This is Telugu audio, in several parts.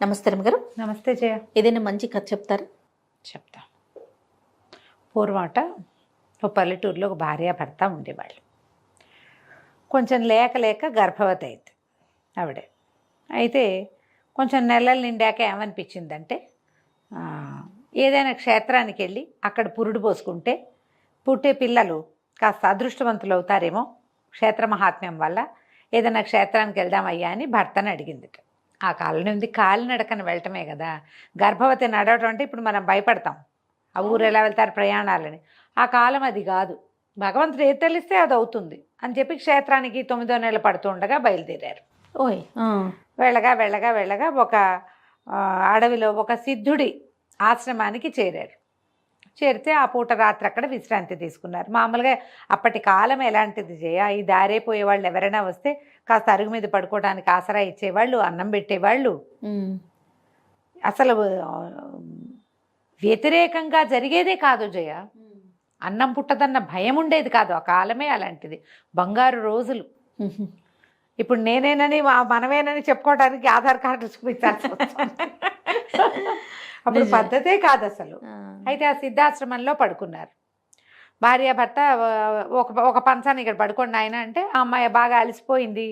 నమస్తే రమ్మగారు. నమస్తే జయ. ఏదైనా మంచి కథ చెప్తారా? చెప్తా. పూర్వట ఒక పల్లెటూరులో ఒక భార్య భర్త ఉండేవాళ్ళు. కొంచెం లేక గర్భవతి అయింది ఆవిడ. అయితే కొంచెం నెలలు నిండాక ఏమనిపించిందంటే ఏదైనా క్షేత్రానికి వెళ్ళి అక్కడ పురుడు పోసుకుంటే పుట్టే పిల్లలు కాస్త అదృష్టవంతులు అవుతారేమో క్షేత్ర మహాత్మ్యం వల్ల. ఏదైనా క్షేత్రానికి వెళ్దామయ్యా అని భర్తను అడిగింది. ఆ కాలంలో ఉంది కాలినడకన వెళ్ళటమే కదా. గర్భవతి నడవటం అంటే ఇప్పుడు మనం భయపడతాం, ఆ ఊరు ఎలా వెళ్తారు ప్రయాణాలని. ఆ కాలం అది కాదు. భగవంతుడు ఏది తెలిస్తే అది అవుతుంది అని చెప్పి క్షేత్రానికి 9వ నెల పడుతూ ఉండగా బయలుదేరారు. ఓయ్. వెళ్ళగా ఒక అడవిలో ఒక సిద్ధుడి ఆశ్రమానికి చేరారు. చేరితే ఆ పూట రాత్రి అక్కడ విశ్రాంతి తీసుకున్నారు. మామూలుగా అప్పటి కాలం ఎలాంటిది జయ, ఈ దారైపోయే వాళ్ళు ఎవరైనా వస్తే కాస్త అరుగు మీద పడుకోవడానికి ఆసరా ఇచ్చేవాళ్ళు, అన్నం పెట్టేవాళ్ళు. అసలు వ్యతిరేకంగా జరిగేదే కాదు జయ. అన్నం పుట్టదన్న భయం ఉండేది కాదు. ఆ కాలమే అలాంటిది. బంగారు రోజులు. ఇప్పుడు నేనేనని మనమేనని చెప్పుకోవడానికి ఆధార్ కార్డు చూపించాల్సి వస్తుంది. అప్పుడు పద్ధతే కాదు అసలు. అయితే ఆ సిద్ధాశ్రమంలో పడుకున్నారు భార్య భర్త. ఒక పంచాన్ని ఇక్కడ పడుకోండి ఆయన అంటే ఆ అమ్మాయి బాగా అలసిపోయింది,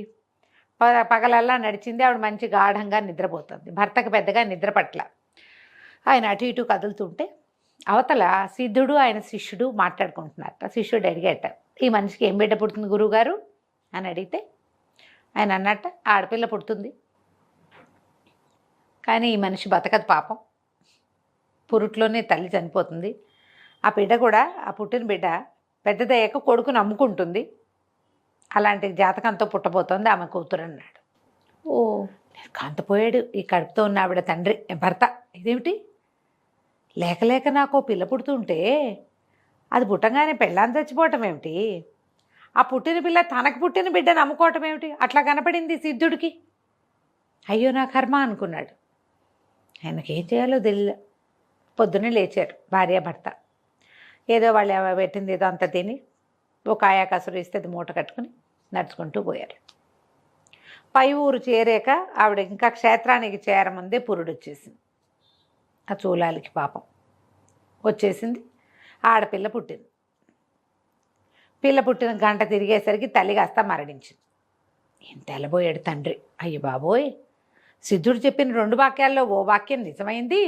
పగలల్లా నడిచింది, ఆవిడ మంచి గాఢంగా నిద్రపోతుంది. భర్తకు పెద్దగా నిద్ర పట్ల. ఆయన అటు ఇటు కదులుతుంటే అవతల సిద్ధుడు ఆయన శిష్యుడు మాట్లాడుకుంటున్నారు. శిష్యుడు అడిగేట, ఈ మనిషికి ఏం బిడ్డ పుడుతుంది గురువుగారు అని అడిగితే ఆయన అన్నట్ట, ఆడపిల్ల పుడుతుంది కానీ ఈ మనిషి బతకదు పాపం, పురుట్లోనే తల్లి చనిపోతుంది. ఆ బిడ్డ కూడా, ఆ పుట్టిన బిడ్డ పెద్దదయ్యాక కొడుకుని అమ్ముకుంటుంది, అలాంటి జాతకంతో పుట్టబోతోంది ఆమె కూతురు అన్నాడు. ఓ, కాంతపోయాడు ఈ కడుపుతో ఉన్న ఆవిడ తండ్రి భర్త. ఇదేమిటి, లేక నాకు పిల్ల పుడుతుంటే అది పుట్టంగానే పెళ్ళాన్ని చచ్చిపోవటం ఏమిటి, ఆ పుట్టిన పిల్ల తనకు పుట్టిన బిడ్డను అమ్ముకోవటం ఏమిటి, అట్లా కనపడింది సిద్ధుడికి. అయ్యో నా కర్మ అనుకున్నాడు. ఆయనకేం చేయాలో తెలియదు. పొద్దున్నే లేచారు భార్య భర్త. ఏదో వాళ్ళు పెట్టింది ఏదో అంత తిని ఒక ఆయాకసురు ఇస్తే అది మూట కట్టుకుని నడుచుకుంటూ పోయారు. పై ఊరు చేరాక ఆవిడ ఇంకా క్షేత్రానికి చేరముందే పురుడు వచ్చేసింది. ఆ చూలాలికి పాపం వచ్చేసింది. ఆడపిల్ల పుట్టింది. పిల్ల పుట్టిన గంట తిరిగేసరికి తల్లి కాస్త మరణించింది. ఏం తెల్లబోయాడు తండ్రి. అయ్య బాబోయ్, సిద్ధుడు చెప్పిన 2 వాక్యాల్లో ఓ వాక్యం నిజమైంది,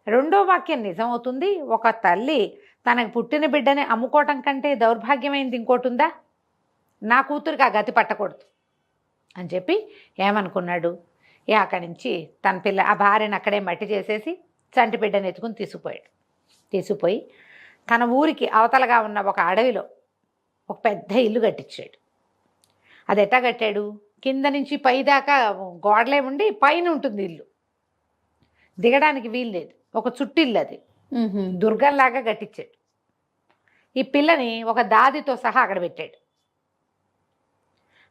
2వ వాక్యం నిజమవుతుంది. ఒక తల్లి తనకు పుట్టిన బిడ్డని అమ్ముకోవటం కంటే దౌర్భాగ్యమైంది ఇంకోటి ఉందా, నా కూతురికి ఆ గతి పట్టకూడదు అని చెప్పి ఏమనుకున్నాడు, అక్కడి నుంచి తన ఆ భార్యను అక్కడే మట్టి చేసేసి చంటి బిడ్డను ఎత్తుకుని తీసుకుపోయి తన ఊరికి అవతలగా ఉన్న ఒక అడవిలో ఒక పెద్ద ఇల్లు కట్టించాడు. అది ఎట్టా కట్టాడు, కింద నుంచి పై దాకా గోడలే ఉండి పైన ఉంటుంది ఇల్లు, దిగడానికి వీలు లేదు. ఒక చుట్టిల్లు అది, దుర్గంలాగా కట్టించాడు. ఈ పిల్లని ఒక దాదితో సహా అక్కడ పెట్టాడు.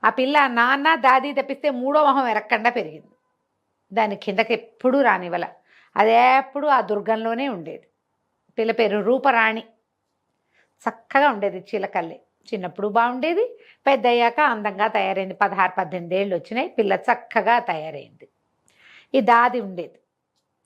ఆ పిల్ల నాన్న దాది తప్పిస్తే 3వ మొహం ఎరక్కండా పెరిగింది. దాని కిందకి ఎప్పుడూ రానివ్వల, అది ఎప్పుడు ఆ దుర్గంలోనే ఉండేది. పిల్ల పేరు రూపరాణి. చక్కగా ఉండేది, చిలకల్లే. చిన్నప్పుడు బాగుండేది, పెద్ద అయ్యాక అందంగా తయారైంది. 16-18 ఏళ్ళు వచ్చినాయి, పిల్ల చక్కగా తయారైంది. ఈ దాది ఉండేది.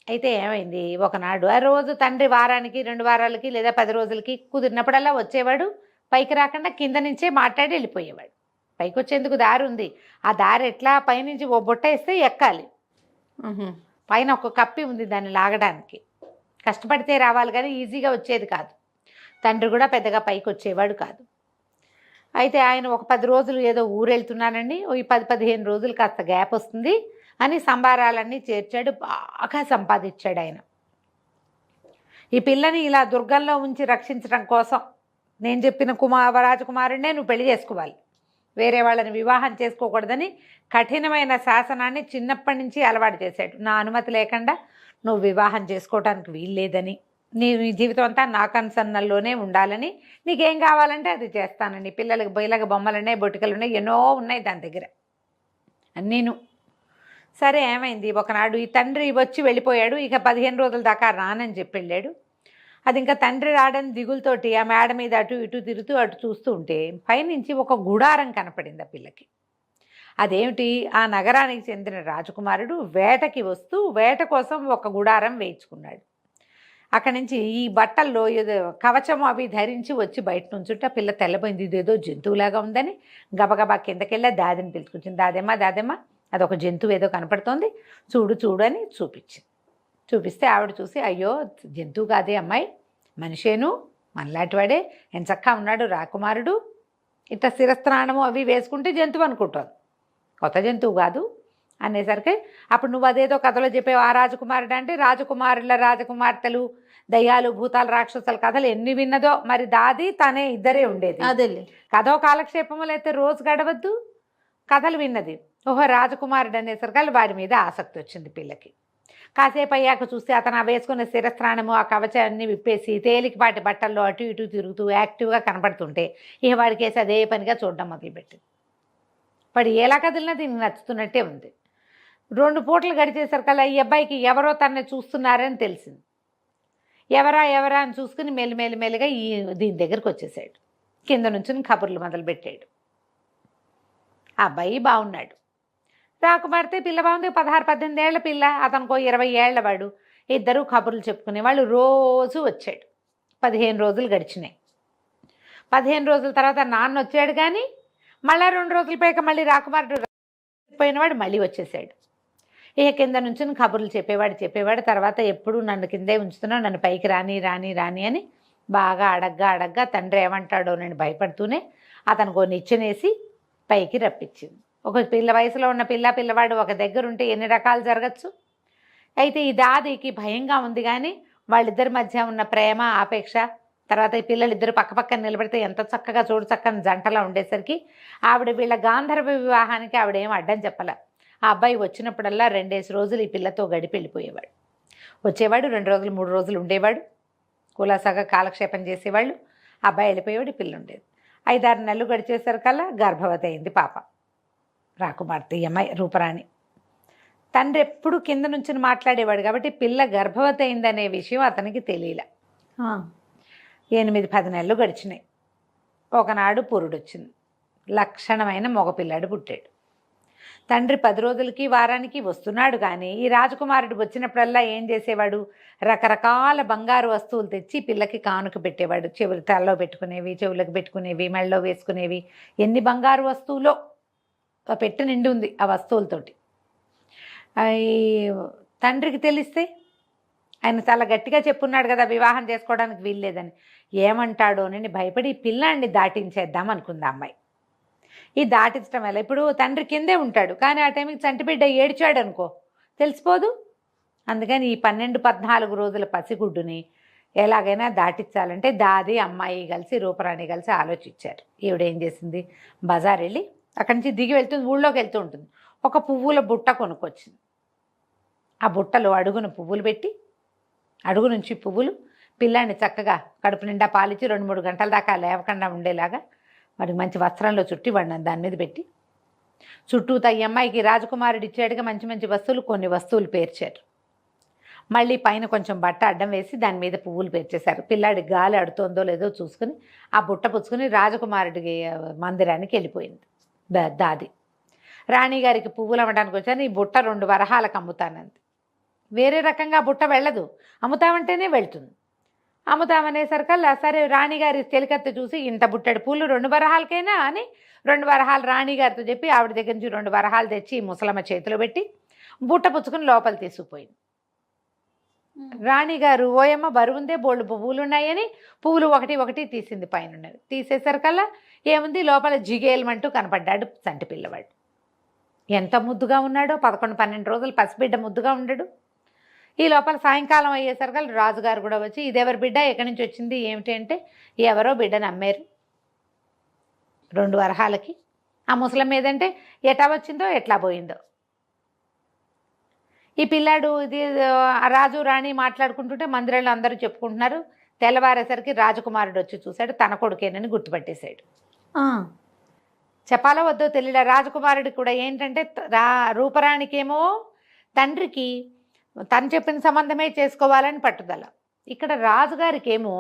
అయితే ఏమైంది, ఒకనాడు ఆ రోజు తండ్రి వారానికి 2 వారాలకి లేదా 10 రోజులకి కుదిరినప్పుడల్లా వచ్చేవాడు. పైకి రాకుండా కింద నుంచే మాట్లాడి వెళ్ళిపోయేవాడు. పైకి వచ్చేందుకు దారి ఉంది. ఆ దారి ఎట్లా, పైనుంచి ఓ బుట్ట వేస్తే ఎక్కాలి. పైన ఒక కప్పి ఉంది దాన్ని లాగడానికి. కష్టపడితే రావాలి కానీ ఈజీగా వచ్చేది కాదు. తండ్రి కూడా పెద్దగా పైకి వచ్చేవాడు కాదు. అయితే ఆయన ఒక 10 రోజులు ఏదో ఊరెళ్తున్నానండి, ఈ 10-15 రోజులు కాస్త గ్యాప్ వస్తుంది అని సంబారాలన్నీ చేర్చాడు. బాగా సంపాదించాడు ఆయన. ఈ పిల్లని ఇలా దుర్గంలో ఉంచి రక్షించడం కోసం నేను చెప్పిన రాజకుమారుడినే నువ్వు పెళ్లి చేసుకోవాలి, వేరే వాళ్ళని వివాహం చేసుకోకూడదని కఠినమైన శాసనాన్ని చిన్నప్పటి నుంచి అలవాటు చేశాడు. నా అనుమతి లేకుండా నువ్వు వివాహం చేసుకోవడానికి వీల్లేదని, నీ జీవితం అంతా నా కన్సన్నల్లోనే ఉండాలని, నీకేం కావాలంటే అది చేస్తానని. పిల్లలకి బొయ్యలకి బొమ్మలు ఉన్నాయి, బొటికలు ఉన్నాయి, ఎన్నో ఉన్నాయి దాని దగ్గర అన్నీను. సరే ఏమైంది, ఒకనాడు ఈ తండ్రి వచ్చి వెళ్ళిపోయాడు. ఇక 15 రోజుల దాకా రానని చెప్పి వెళ్ళాడు. అది ఇంకా తండ్రి రాడని దిగులతోటి ఆ మేడ మీద అటు ఇటు తిరుగుతూ అటు చూస్తూ ఉంటే పైనుంచి ఒక గుడారం కనపడింది ఆ పిల్లకి. అదేమిటి, ఆ నగరానికి చెందిన రాజకుమారుడు వేటకి వస్తూ వేట కోసం ఒక గుడారం వేయించుకున్నాడు. అక్కడి నుంచి ఈ బట్టల్లో ఏదో కవచం అవి ధరించి వచ్చి బయట నుంచుంటే ఆ పిల్ల తెల్లబోయింది, ఇదేదో జంతువులాగా ఉందని గబగబా కిందకెళ్ళి దాదిని పిలుచుకొచ్చింది. దాదేమ్మ దాదేమ్మ, అదొక జంతువు ఏదో కనపడుతోంది, చూడు చూడు అని చూపించింది. చూపిస్తే ఆవిడ చూసి, అయ్యో జంతువు కాదే అమ్మాయి, మనిషేను, మనలాంటి వాడే, ఎంచక్కా ఉన్నాడు రాకుమారుడు, ఇట్లా శిరస్నానము అవి వేసుకుంటే జంతువు అనుకుంటాను, కొత్త జంతువు కాదు అనేసరికి అప్పుడు నువ్వు అదేదో కథలో చెప్పావు ఆ రాజకుమారుడు అంటే, రాజకుమారుల రాజకుమార్తెలు దయ్యాలు భూతాలు రాక్షసుల కథలు ఎన్ని విన్నదో, మరి దాది తనే ఇద్దరే ఉండేది. అదేలే. కథో కాలక్షేపములు అయితే రోజు గడవద్దు, కథలు విన్నది. ఓహో రాజకుమారుడు అనేసరికి వాడి మీద ఆసక్తి వచ్చింది పిల్లకి. కాసేపు అయ్యాక చూస్తే అతను ఆ వేసుకున్న శిరస్నానము ఆ కవచాన్ని విప్పేసి తేలికపాటి బట్టల్లో అటు ఇటు తిరుగుతూ యాక్టివ్గా కనపడుతుంటే ఇక వాడికి వేసి అదే పనిగా చూడడం మొదలుపెట్టింది. వాడు ఎలా కదిలినా దీనికి నచ్చుతున్నట్టే ఉంది. 2 పూటలు గడిచేసరికల్లా ఈ అబ్బాయికి ఎవరో తనని చూస్తున్నారని తెలిసింది. ఎవరా ఎవరా అని చూసుకుని మెల్లిమెల్లిగా దీని దగ్గరికి వచ్చేసాడు. కింద నుంచి కబుర్లు మొదలుపెట్టాడు. ఆ అబ్బాయి బాగున్నాడు, రాకుమారితే పిల్ల బాగుంది, 16-18 ఏళ్ల పిల్ల, అతనికో 20 ఏళ్ల వాడు. ఇద్దరు కబుర్లు చెప్పుకునేవాళ్ళు. రోజు వచ్చాడు. 15 రోజులు గడిచినాయి. 15 రోజుల తర్వాత నాన్న వచ్చాడు, కానీ మళ్ళీ 2 రోజుల పైక మళ్ళీ రాకుమారుడు పోయినవాడు మళ్ళీ వచ్చేసాడు. ఇక కింద నుంచి కబుర్లు చెప్పేవాడు. తర్వాత ఎప్పుడు నన్ను కిందే ఉంచుతున్నావు, నన్ను పైకి రాని రాని రాని అని బాగా అడగ్గా తండ్రి ఏమంటాడో నేను భయపడుతూనే అతనికి నిచ్చెనేసి పైకి రప్పించింది. ఒక వయసులో ఉన్న పిల్లవాడు ఒక దగ్గర ఉంటే ఎన్ని రకాలు జరగచ్చు. అయితే ఈ దాదికి భయంగా ఉంది, కానీ వాళ్ళిద్దరి మధ్య ఉన్న ప్రేమ ఆపేక్ష, తర్వాత ఈ పిల్లలిద్దరు పక్కపక్కన నిలబడితే ఎంత చక్కగా చూడు చక్కని జంటలా ఉండేసరికి ఆవిడ వీళ్ళ గాంధర్వ వివాహానికి ఆవిడేం అడ్డం చెప్పలే. ఆ అబ్బాయి వచ్చినప్పుడల్లా 2 రోజులు ఈ పిల్లతో గడిపి వెళ్ళిపోయేవాడు. వచ్చేవాడు 2 రోజులు 3 రోజులు ఉండేవాడు, కులాసాగా కాలక్షేపం చేసేవాళ్ళు. ఆ అబ్బాయి వెళ్ళిపోయేవాడు, పిల్ల ఉండేది. 5-6 నెలలు గడిచేసరికల్లా గర్భవతి అయింది పాప, రాకుమార్తె ఈ అమ్మాయి రూపరాణి. తండ్రి ఎప్పుడు కింద నుంచి మాట్లాడేవాడు కాబట్టి పిల్ల గర్భవతి అయిందనే విషయం అతనికి తెలియలే. 8-10 నెలలు గడిచినాయి. ఒకనాడు పురుడొచ్చింది. లక్షణమైన మగపిల్లాడు పుట్టాడు. తండ్రి 10 రోజులకి వారానికి వస్తున్నాడు, కానీ ఈ రాజకుమారుడు వచ్చినప్పుడల్లా ఏం చేసేవాడు, రకరకాల బంగారు వస్తువులు తెచ్చి పిల్లకి కానుక పెట్టేవాడు. చెవులు తలలో పెట్టుకునేవి, చెవులకు పెట్టుకునేవి, మెళ్ళలో వేసుకునేవి, ఎన్ని బంగారు వస్తువులో పెట్టి నిండి ఉంది ఆ వస్తువులతోటి. ఈ తండ్రికి తెలిస్తే ఆయన చాలా గట్టిగా చెప్పున్నాడు కదా వివాహం చేసుకోవడానికి వీల్లేదని. ఏమంటాడో అని భయపడి పిల్లాన్ని దాటించేద్దాం అనుకుంది అమ్మాయి. ఈ దాటించడం వల్ల ఇప్పుడు తండ్రి కిందే ఉంటాడు, కానీ ఆ టైంకి చంటిబిడ్డ ఏడ్చాడు అనుకో తెలిసిపోదు. అందుకని ఈ 12-14 రోజుల పసిగుడ్డుని ఎలాగైనా దాటించాలంటే దాది అమ్మాయి కలిసి రూపరాణి కలిసి ఆలోచించారు. ఈవిడేం చేసింది, బజార్ వెళ్ళి అక్కడి నుంచి దిగి వెళ్తుంది, ఊళ్ళోకి వెళ్తూ ఉంటుంది. ఒక పువ్వుల బుట్ట కొనుక్కొచ్చింది. ఆ బుట్టలో అడుగున పువ్వులు పెట్టి, అడుగు నుంచి పువ్వులు, పిల్లాన్ని చక్కగా కడుపు నిండా పాలిచ్చి 2-3 గంటల దాకా లేవకుండా ఉండేలాగా మరి మంచి వస్త్రంలో చుట్టి వాడిని దాని మీద పెట్టి, చుట్టూతా ఈ అమ్మాయికి రాజకుమారుడు ఇచ్చాడుగా మంచి మంచి వస్తువులు, కొన్ని వస్తువులు పేర్చారు. మళ్ళీ పైన కొంచెం బట్ట అడ్డం వేసి దాని మీద పువ్వులు పేర్చేశారు. పిల్లాడి గాలి అడుతోందో లేదో చూసుకుని ఆ బుట్ట పుచ్చుకుని రాజకుమారుడికి మందిరానికి వెళ్ళిపోయింది దాది. రాణిగారికి పువ్వులు అమ్మడానికి వచ్చాను, ఈ బుట్ట 2 వరహాలకు అమ్ముతానంది. వేరే రకంగా బుట్ట వెళ్ళదు, అమ్ముతామంటేనే వెళ్తుంది. అమ్ముతామనేసరికల్లా సరే రాణిగారి చెలికత్త చూసి ఇంత బుట్టడి పూలు 2 వరహాలకైనా అని 2 వరహాలు రాణిగారితో చెప్పి ఆవిడ దగ్గర నుంచి 2 వరహాలు తెచ్చి ముసలమ్మ చేతిలో పెట్టి బుట్ట పుచ్చుకుని లోపల తీసుకుపోయింది. రాణిగారు ఓయమ్మ బరువుందే, బోళ్ళు పువ్వులు ఉన్నాయని పువ్వులు ఒకటి తీసింది పైన. తీసేసరికల్లా ఏముంది, లోపల జిగేలమంటూ కనపడ్డాడు చంటి పిల్లవాడు. ఎంత ముద్దుగా ఉన్నాడో, 11-12 రోజులు పసిబిడ్డ ముద్దుగా ఉండడు. ఈ లోపల సాయంకాలం అయ్యేసరికి రాజుగారు కూడా వచ్చి ఇదెవరి బిడ్డ, ఎక్కడి నుంచి వచ్చింది ఏమిటి అంటే, ఎవరో బిడ్డను అమ్మారు 2 వరహాలకి. ఆ ముసలం మీదంటే ఎట్లా వచ్చిందో ఎట్లా పోయిందో. ఈ పిల్లాడు ఇది రాజు రాణి మాట్లాడుకుంటుంటే మందిరంలో అందరూ చెప్పుకుంటున్నారు. తెల్లవారేసరికి రాజకుమారుడు వచ్చి చూశాడు, తన కొడుకేనని గుర్తుపట్టేశాడు. చెప్పాలో వద్దో తెలియలే. రాజకుమారుడికి కూడా ఏంటంటే రూపరాణికేమో తండ్రికి తను చెప్పిన సంబంధమే చేసుకోవాలని పట్టుదల. ఇక్కడ రాజుగారికి ఏమో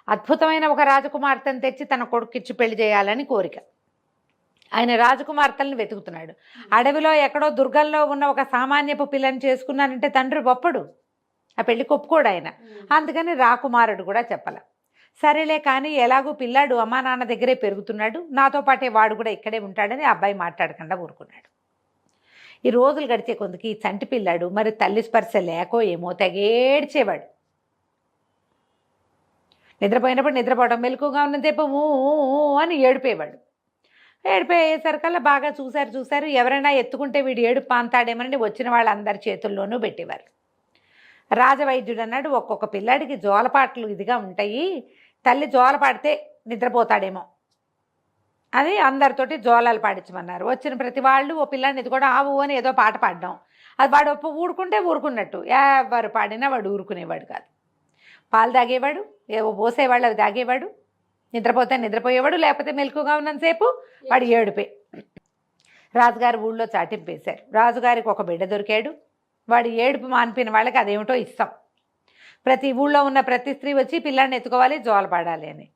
అద్భుతమైన ఒక రాజకుమార్తెను తెచ్చి తన కొడుకిచ్చి పెళ్లి చేయాలని కోరిక. ఆయన రాజకుమార్తెలను వెతుకుతున్నాడు. అడవిలో ఎక్కడో దుర్గంలో ఉన్న ఒక సామాన్యపు పిల్లని చేసుకున్నానంటే తండ్రి ఒప్పడు, ఆ పెళ్లికి ఒప్పుకోడు ఆయన. అందుకని రాకుమారుడు కూడా చెప్పాల. సరేలే కానీ ఎలాగూ పిల్లాడు అమ్మా నాన్న దగ్గరే పెరుగుతున్నాడు, నాతో పాటే వాడు కూడా ఇక్కడే ఉంటాడని ఆ అబ్బాయి మాట్లాడకుండా ఊరుకున్నాడు. ఈ రోజులు గడిచే కొందుకి ఈ చంటి పిల్లాడు మరి తల్లి స్పర్శ లేకో ఏమో తెగేడ్చేవాడు. నిద్రపోయినప్పుడు నిద్రపోవడం, మెలకుగా ఉన్నంతసేపు ఊ ఊ ఊ అని ఏడిపోయేవాడు. ఏడిపోయేసరికల్లా బాగా చూశారు, ఎవరైనా ఎత్తుకుంటే వీడు ఏడుపు పాంతాడేమని వచ్చిన వాళ్ళందరి చేతుల్లోనూ పెట్టేవారు. రాజవైద్యుడు అన్నాడు, ఒక్కొక్క పిల్లాడికి జోలపాట్లు ఇదిగా ఉంటాయి, తల్లి జోల పాడితే నిద్రపోతాడేమో అని అందరితోటి జోలాలు పాడించమన్నారు. వచ్చిన ప్రతి వాళ్ళు ఓ పిల్లాడిని ఇది కూడా ఆవు అని ఏదో పాట పాడడం, అది వాడు ఊరుకుంటే ఊరుకున్నట్టు, ఎవరు పాడినా వాడు ఊరుకునేవాడు కాదు. పాలు తాగేవాడు, ఏవో పోసేవాళ్ళు అవి తాగేవాడు, నిద్రపోతే నిద్రపోయేవాడు, లేకపోతే మెలకుగా ఉన్నంతసేపు వాడు ఏడుపే. రాజుగారు ఊళ్ళో చాటింపేశారు. రాజుగారికి ఒక బిడ్డ దొరికాడు. వాడు ఏడుపు మానిపిన వాళ్ళకి అదేమిటో ఇస్తాం. ప్రతి ఊళ్ళో ఉన్న ప్రతి స్త్రీ వచ్చి పిల్లాడిని ఎత్తుకోవాలి, జోలపాడాలి అని.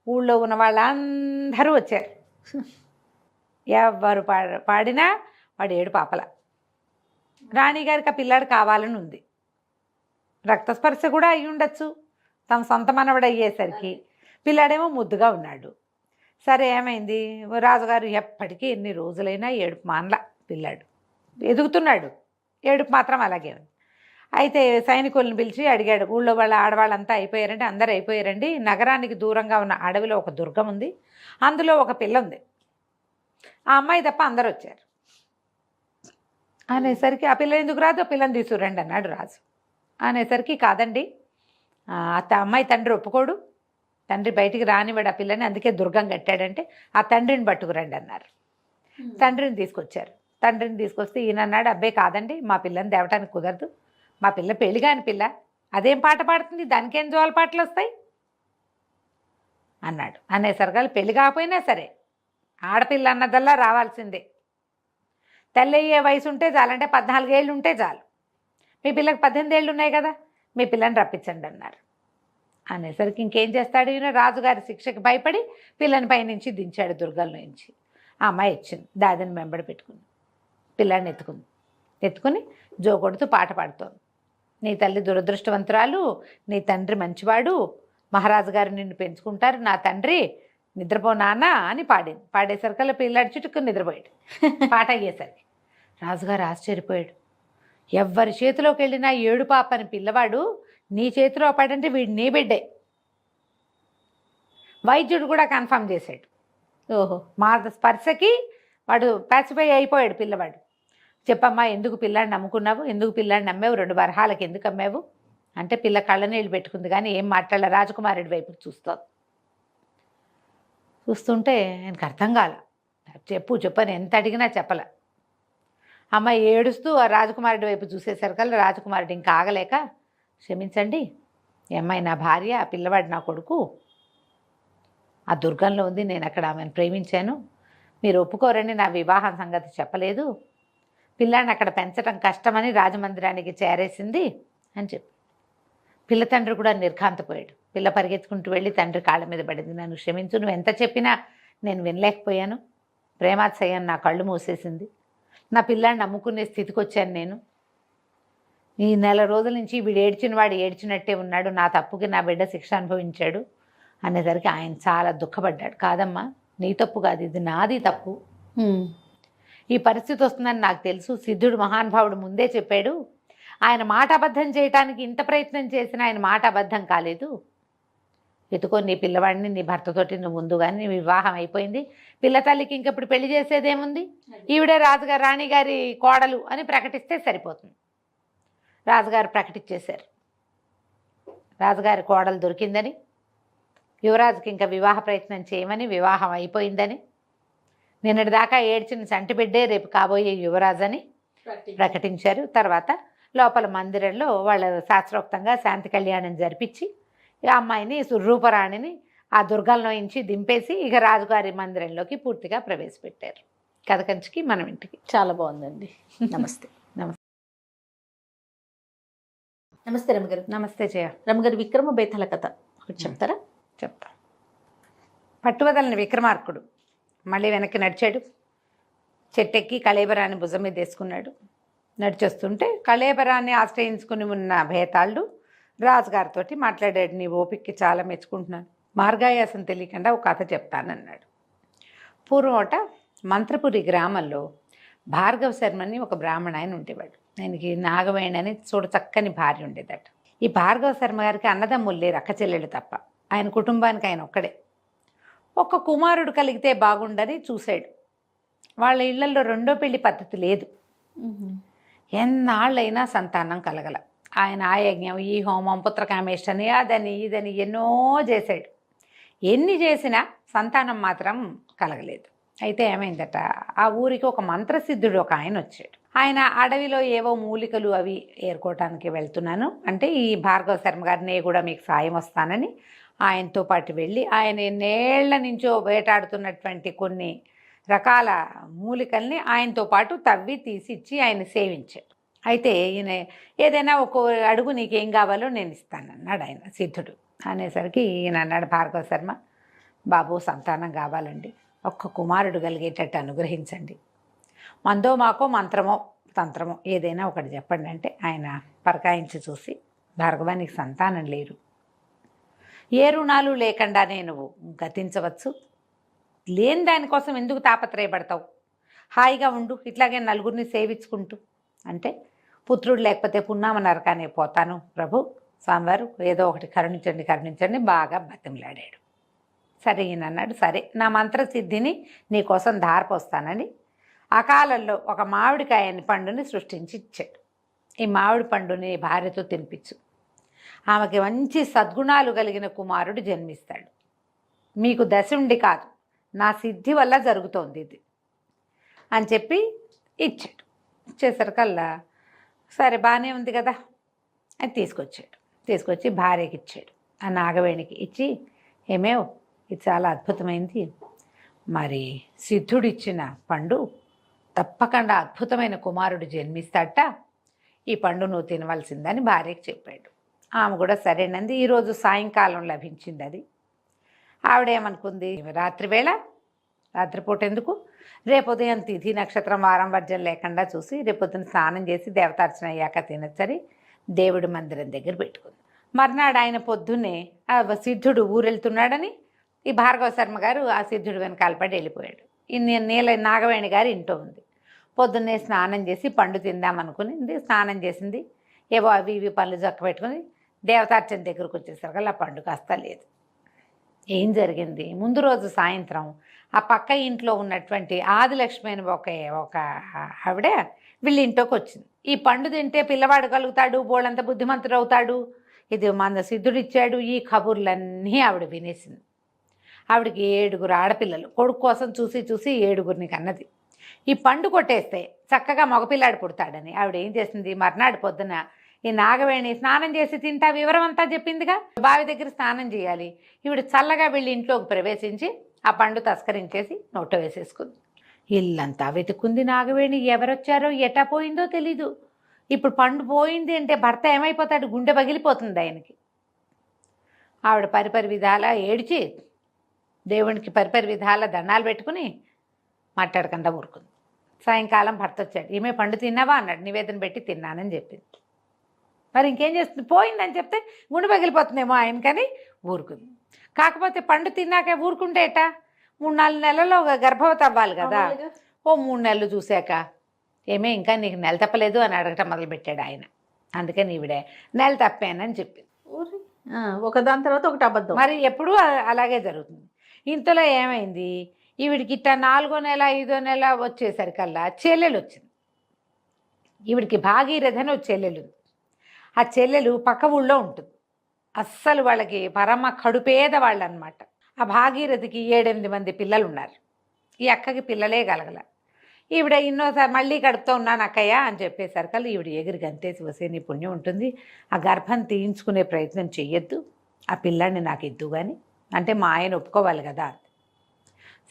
ఊళ్ళో ఉన్న వాళ్ళందరూ వచ్చారు. ఎవరు పాడినా వాడు ఏడుపు ఆపల. రాణిగారికి ఆ పిల్లాడు కావాలని ఉంది. రక్తస్పర్శ కూడా అయి ఉండొచ్చు, తమ సొంత మనవడు అయ్యేసరికి. పిల్లాడేమో ముద్దుగా ఉన్నాడు. సరే ఏమైంది, రాజుగారు ఎప్పటికీ ఎన్ని రోజులైనా ఏడుపు మానల. పిల్లాడు ఎదుగుతున్నాడు, ఏడుపు మాత్రం అలాగే ఉంది. అయితే సైనికులను పిలిచి అడిగాడు, ఊళ్ళో వాళ్ళ ఆడవాళ్ళంతా అయిపోయారండి, అందరూ అయిపోయారండి, నగరానికి దూరంగా ఉన్న అడవిలో ఒక దుర్గం ఉంది, అందులో ఒక పిల్ల ఉంది, ఆ అమ్మాయి తప్ప అందరూ వచ్చారు అనేసరికి, ఆ పిల్ల ఎందుకు రాదు, ఆ పిల్లని తీసుకురండి అన్నాడు రాజు. అనేసరికి కాదండి, అమ్మాయి తండ్రి ఒప్పుకోడు, తండ్రి బయటికి రానివాడు ఆ పిల్లని, అందుకే దుర్గం కట్టాడంటే ఆ తండ్రిని పట్టుకురండి అన్నారు. తండ్రిని తీసుకొచ్చారు. తండ్రిని తీసుకొస్తే ఈయన అన్నాడు, అబ్బాయి కాదండి, మా పిల్లని తేవటానికి కుదరదు, మా పిల్ల పెళ్లి కాని పిల్ల, అదేం పాట పాడుతుంది, దానికేం జోల పాటలు వస్తాయి అన్నాడు. అనేసరికి పెళ్లి కాకపోయినా సరే ఆడపిల్ల అన్నదల్లా రావాల్సిందే, తల్లి అయ్యే వయసు ఉంటే చాలంటే 14 ఏళ్ళు ఉంటే చాలు, మీ పిల్లకి 18 ఏళ్ళు ఉన్నాయి కదా, మీ పిల్లని రప్పించండి అన్నారు. అనేసరికి ఇంకేం చేస్తాడు ఈయన, రాజుగారి శిక్షకి భయపడి పిల్లని పైనుంచి దించాడు దుర్గంలో నుంచి. ఆ అమ్మాయి ఇచ్చింది, దాదిని వెంబడి పెట్టుకుంది, పిల్లాడిని ఎత్తుకుని జో కొడుతూ పాట పాడుతోంది. నీ తల్లి దురదృష్టవంతురాలు, నీ తండ్రి మంచివాడు, మహారాజు గారు నిన్ను పెంచుకుంటారు, నా తండ్రి నిద్రపో నాన్న అని పాడింది. పాడేసరికల్లా పిల్లాడి చుట్టుకుని నిద్రపోయాడు. పాట అయ్యేసరికి రాజుగారు ఆశ్చర్యపోయాడు. ఎవ్వరి చేతిలోకి వెళ్ళినా ఏడు పాపని పిల్లవాడు నీ చేతిలో పడంటే వీడు నీ బిడ్డే. వైద్యుడు కూడా కన్ఫర్మ్ చేశాడు. ఓహో, మా స్పర్శకి వాడు ప్యాసిఫై అయిపోయాడు పిల్లవాడు. చెప్పమ్మా, ఎందుకు పిల్లాడిని నమ్ముకున్నావు, ఎందుకు పిల్లాడిని నమ్మావు, 2 వరహాలకి ఎందుకు అమ్మావు అంటే పిల్ల కళ్ళనీళ్ళు పెట్టుకుంది కానీ ఏం మాట్లాడలే, రాజకుమారుడి వైపుకి చూస్తుంటే ఆయనకు అర్థం కాల. చెప్పని ఎంత అడిగినా చెప్పలే. అమ్మాయి ఏడుస్తూ ఆ రాజకుమారుడి వైపు చూసేసరికల్లా రాజకుమారుడు ఇంకా ఆగలేక, క్షమించండి, ఈ అమ్మాయి నా భార్య, ఆ పిల్లవాడు నా కొడుకు, ఆ దుర్గంలో ఉంది, నేను అక్కడ ఆమెను ప్రేమించాను, మీరు ఒప్పుకోరని నా వివాహం సంగతి చెప్పలేదు, పిల్లాడిని అక్కడ పెంచడం కష్టమని రాజమందిరానికి చేరేసింది అని చెప్పి. పిల్ల తండ్రి కూడా నిర్ఘాంతపోయాడు. పిల్ల పరిగెత్తుకుంటూ వెళ్ళి తండ్రి కాళ్ళ మీద పడింది, నన్ను క్షమించు, నువ్వు ఎంత చెప్పినా నేను వినలేకపోయాను, ప్రేమాత్సయం నా కళ్ళు మూసేసింది, నా పిల్లాడిని నమ్ముకునే స్థితికి వచ్చాను నేను, ఈ 4 రోజుల నుంచి వీడు ఏడ్చిన వాడు ఏడ్చినట్టే ఉన్నాడు, నా తప్పుకి నా బిడ్డ శిక్ష అనుభవించాడు అనేసరికి ఆయన చాలా దుఃఖపడ్డాడు. కాదమ్మా, నీ తప్పు కాదు, ఇది నాది తప్పు, ఈ పరిస్థితి వస్తుందని నాకు తెలుసు, సిద్ధుడు మహానుభావుడు ముందే చెప్పాడు, ఆయన మాట అబద్ధం చేయటానికి ఇంత ప్రయత్నం చేసిన ఆయన మాట అబద్ధం కాలేదు, ఎత్తుకొని నీ పిల్లవాడిని నీ భర్తతోటి నువ్వు ముందుగానే నీ వివాహం అయిపోయింది, పిల్ల తల్లికి ఇంకప్పుడు పెళ్లి చేసేదేముంది, ఈవిడే రాజుగారు రాణిగారి కోడలు అని ప్రకటిస్తే సరిపోతుంది. రాజుగారు ప్రకటించేశారు, రాజుగారి కోడలు దొరికిందని, యువరాజుకి ఇంకా వివాహ ప్రయత్నం చేయమని, వివాహం అయిపోయిందని, నిన్నటి దాకా ఏడ్చిన చంటి బిడ్డే రేపు కాబోయే యువరాజు అని ప్రకటించారు. తర్వాత లోపల మందిరంలో వాళ్ళ శాస్త్రోక్తంగా శాంతి కళ్యాణం జరిపించి ఆ అమ్మాయిని రూపరాణిని ఆ దుర్గంలో నుంచి దింపేసి ఇక రాజుగారి మందిరంలోకి పూర్తిగా ప్రవేశపెట్టారు. కథ కంచికి మనం ఇంటికి. చాలా బాగుందండి. నమస్తే. నమస్తే. నమస్తే రమగారు. నమస్తే జయ. రమగారు, విక్రమ బేతాళ కథ ఒకటి చెప్తారా? చెప్తా. పట్టువదలని విక్రమార్కుడు మళ్ళీ వెనక్కి నడిచాడు. చెట్టెక్కి కళేబరాన్ని భుజం మీద వేసుకున్నాడు. నడిచొస్తుంటే కళేబరాన్ని ఆశ్రయించుకుని ఉన్న భేతాళుడు రాజుగారితో మాట్లాడాడు. నీ ఓపికకి చాలా మెచ్చుకుంటున్నాను, మార్గాయాసం తెలియకుండా ఒక కథ చెప్తానన్నాడు. పూర్వమట మంత్రపురి గ్రామంలో భార్గవ శర్మని ఒక బ్రాహ్మణ ఆయన ఉండేవాడు. ఆయనకి నాగవేణి అని చూడ చక్కని భార్య ఉండేదట. ఈ భార్గవ శర్మ గారికి అన్నదమ్ములు లేరు, అక్క చెల్లెళ్ళు తప్ప. ఆయన కుటుంబానికి ఆయన ఒక్కడే. ఒక్క కుమారుడు కలిగితే బాగుండని చూశాడు. వాళ్ళ ఇళ్లలో రెండో పెళ్లి పద్ధతి లేదు. ఎన్నాళ్ళైనా సంతానం కలగల. ఆయన ఆ యజ్ఞం, ఈ హోమం, పుత్రకామేష్టని, అదని ఇదని ఎన్నో చేశాడు. ఎన్ని చేసినా సంతానం మాత్రం కలగలేదు. అయితే ఏమైందట, ఆ ఊరికి ఒక మంత్రసిద్ధుడు ఒక ఆయన వచ్చాడు. ఆయన అడవిలో ఏవో మూలికలు అవి ఏరుకోవటానికి వెళ్తున్నాను అంటే, ఈ భార్గవ శర్మ గారు నేను కూడా మీకు సాయం వస్తానని ఆయనతో పాటు వెళ్ళి ఆయన ఎన్నేళ్ల నుంచో వేటాడుతున్నటువంటి కొన్ని రకాల మూలికల్ని ఆయనతో పాటు తవ్వి తీసి ఇచ్చి ఆయన సేవించాడు. అయితే ఈయన ఏదైనా ఒక అడుగు నీకేం కావాలో నేను ఇస్తానన్నాడు ఆయన సిద్ధుడు. అనేసరికి ఈయన అన్నాడు, భార్గవ శర్మ బాబు సంతానం కావాలండి, ఒక్క కుమారుడు కలిగేటట్టు అనుగ్రహించండి, మందో మాకో మంత్రమో తంత్రమో ఏదైనా ఒకటి చెప్పండి అంటే, ఆయన పరకాయించి చూసి, భార్గవానికి సంతానం లేరు, ఏ రుణాలు లేకుండానే నువ్వు గతించవచ్చు, లేని దానికోసం ఎందుకు తాపత్రయపడతావు, హాయిగా ఉండు ఇట్లాగే నలుగురిని సేవించుకుంటూ అంటే, పుత్రుడు లేకపోతే పున్నామ నరకానే పోతాను ప్రభు, స్వామివారు ఏదో ఒకటి కరుణించండి కరుణించండి బాగా బతిమలాడాడు. సరే ఈయన అన్నాడు, సరే నా మంత్రసిద్ధిని నీకోసం ధారపోస్తానని అకాలంలో ఒక మామిడికాయని పండుని సృష్టించి ఇచ్చాడు. ఈ మామిడి పండుని భార్యతో తినిపించు, ఆమెకి మంచి సద్గుణాలు కలిగిన కుమారుడు జన్మిస్తాడు, మీకు దశుండి కాదు నా సిద్ధి వల్ల జరుగుతోంది ఇది అని చెప్పి ఇచ్చాడు. ఇచ్చేసరికల్లా సరే బాగానే ఉంది కదా అని తీసుకొచ్చి భార్యకి ఇచ్చాడు. ఆ నాగవేణికి ఇచ్చి, ఏమేవ్ ఇది చాలా అద్భుతమైంది, మరి సిద్ధుడు ఇచ్చిన పండు తప్పకుండా అద్భుతమైన కుమారుడు జన్మిస్తాడట, ఈ పండు నువ్వు తినవలసిందని భార్యకి చెప్పాడు. ఆమె కూడా సరేనంది. ఈరోజు సాయంకాలం లభించింది అది. ఆవిడేమనుకుంది, రాత్రిపూట ఎందుకు, రేపు ఉదయం తిథి నక్షత్రం వారం వర్జం లేకుండా చూసి రేపొద్దున స్నానం చేసి దేవతార్చన అయ్యాక తినచ్చని దేవుడి మందిరం దగ్గర పెట్టుకుంది. మర్నాడు ఆయన పొద్దున్నే ఆ సిద్ధుడు ఊరెళ్తున్నాడని ఈ భార్గవ శర్మ గారు ఆ సిద్ధుడు వెనకాల పడి వెళ్ళిపోయాడు. ఈ నీల నాగవేణి గారు ఇంట్లో ఉంది. పొద్దున్నే స్నానం చేసి పండు తిందామనుకునింది, స్నానం చేసింది, ఏవో అవి ఇవి పళ్ళు చక్క పెట్టుకుని దేవతార్చన దగ్గరకు వచ్చేసరికి ఆ పండు కాస్త లేదు. ఏం జరిగింది, ముందు రోజు సాయంత్రం ఆ పక్క ఇంట్లో ఉన్నటువంటి ఆదిలక్ష్మి అని ఒక ఆవిడ వీళ్ళ ఇంట్లోకి వచ్చింది. ఈ పండు తింటే పిల్లవాడు కలుగుతాడు, బోళ్ళంత బుద్ధిమంతుడు అవుతాడు, ఇది మన సిద్ధుడు ఇచ్చాడు, ఈ కబుర్లన్నీ ఆవిడ వినేసింది. ఆవిడకి 7 ఆడపిల్లలు, కొడుకు కోసం చూసి 7 కన్నది. ఈ పండు కొట్టేస్తే చక్కగా మగపిల్లాడు పుడతాడని ఆవిడ ఏం చేసింది, మర్నాడు పొద్దున ఈ నాగవేణి స్నానం చేసి తింటా వివరం అంతా చెప్పిందిగా, బావి దగ్గర స్నానం చేయాలి, ఈవిడ చల్లగా వీళ్ళ ఇంట్లోకి ప్రవేశించి ఆ పండు తస్కరించేసి నోట్లో వేసేసుకుంది. ఇల్లంతా వెతుక్కుంది నాగవేణి, ఎవరొచ్చారో ఎటా పోయిందో తెలీదు. ఇప్పుడు పండు పోయింది అంటే భర్త ఏమైపోతాడు, గుండె పగిలిపోతుంది ఆయనకి. ఆవిడ పరిపరి విధాల ఏడిచి దేవునికి పరిపరి విధాల దండాలు పెట్టుకుని మాట్లాడకుండా ఊరుకుంది. సాయంకాలం భర్త వచ్చాడు, ఈమె పండు తిన్నావా అన్నాడు. నివేదన పెట్టి తిన్నానని చెప్పింది. మరి ఇంకేం చేస్తుంది, పోయిందని చెప్తే గుండె పగిలిపోతుందేమో ఆయనకని ఊరుకుంది. కాకపోతే పండు తిన్నాక ఊరుకుంటే ఎటా, 3-4 నెలల్లో గర్భవతి అవ్వాలి కదా. ఓ 3 నెలలు చూశాక, ఏమే ఇంకా నీకు నెల తప్పలేదు అని అడగటం మొదలుపెట్టాడు ఆయన. అందుకని ఈవిడే నెల తప్పానని చెప్పింది. ఒకదాని తర్వాత ఒకటి అబద్ధం. మరి ఎప్పుడూ అలాగే జరుగుతుంది. ఇంతలో ఏమైంది, ఈవిడికి ఇట్లా 4వ నెల 5వ నెల వచ్చేసరికల్లా చెల్లెలు వచ్చింది. ఈవిడికి భాగీరథి అని ఒక చెల్లెలు ఉంది. ఆ చెల్లెలు పక్క ఊళ్ళో ఉంటుంది. అస్సలు వాళ్ళకి పరమ కడుపేద వాళ్ళు అనమాట. ఆ భాగీరథికి 7-8 మంది పిల్లలు ఉన్నారు. ఈ అక్కకి పిల్లలే కలగల. ఈవిడ ఎన్నోసారి మళ్ళీ కడుపుతో ఉన్నాను అక్కయ్య అని చెప్పేసరికల్లా ఈవిడ ఎగిరి గంతేసి వస్తే నీ పుణ్యం ఉంటుంది, ఆ గర్భం తీయించుకునే ప్రయత్నం చెయ్యొద్దు, ఆ పిల్లాన్ని నాకు ఇద్దు కానీ అంటే మా ఆయన ఒప్పుకోవాలి కదా.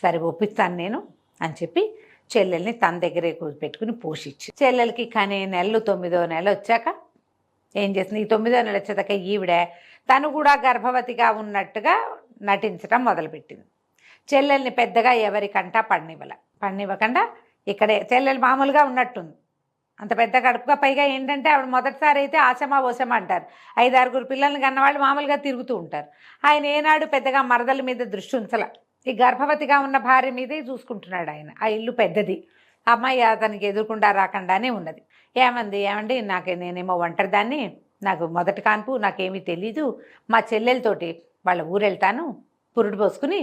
సరే ఒప్పిస్తాను నేను అని చెప్పి చెల్లెల్ని తన దగ్గరే పెట్టుకుని పోషించి, చెల్లెలకి కానీ నెలలు 9వ నెల వచ్చాక ఏం చేసింది, ఈ 9వ నెల వచ్చేదాకా ఈవిడ తను కూడా గర్భవతిగా ఉన్నట్టుగా నటించడం మొదలుపెట్టింది. చెల్లెల్ని పెద్దగా ఎవరికంటా పడనివ్వకుండా ఇక్కడే చెల్లెలు మామూలుగా ఉన్నట్టుంది, అంత పెద్ద కడుపుగా. పైగా ఏంటంటే ఆవిడ మొదటిసారి అయితే ఆశమా ఓసమా అంటారు, 5-6 పిల్లల్ని కన్నవాళ్ళు మామూలుగా తిరుగుతూ ఉంటారు. ఆయన ఏనాడు పెద్దగా మరదల మీద దృష్టి ఉంచల, ఈ గర్భవతిగా ఉన్న భార్య మీదే చూసుకుంటున్నాడు ఆయన. ఆ ఇల్లు పెద్దది, అమ్మాయి అతనికి ఎదురుకుండా రాకుండానే ఉన్నది. ఏమండి నేనేమో ఒంటరిదాన్ని, నాకు మొదటి కాన్పు, నాకేమీ తెలీదు, మా చెల్లెలతోటి వాళ్ళ ఊరు వెళ్తాను, పురుడు పోసుకుని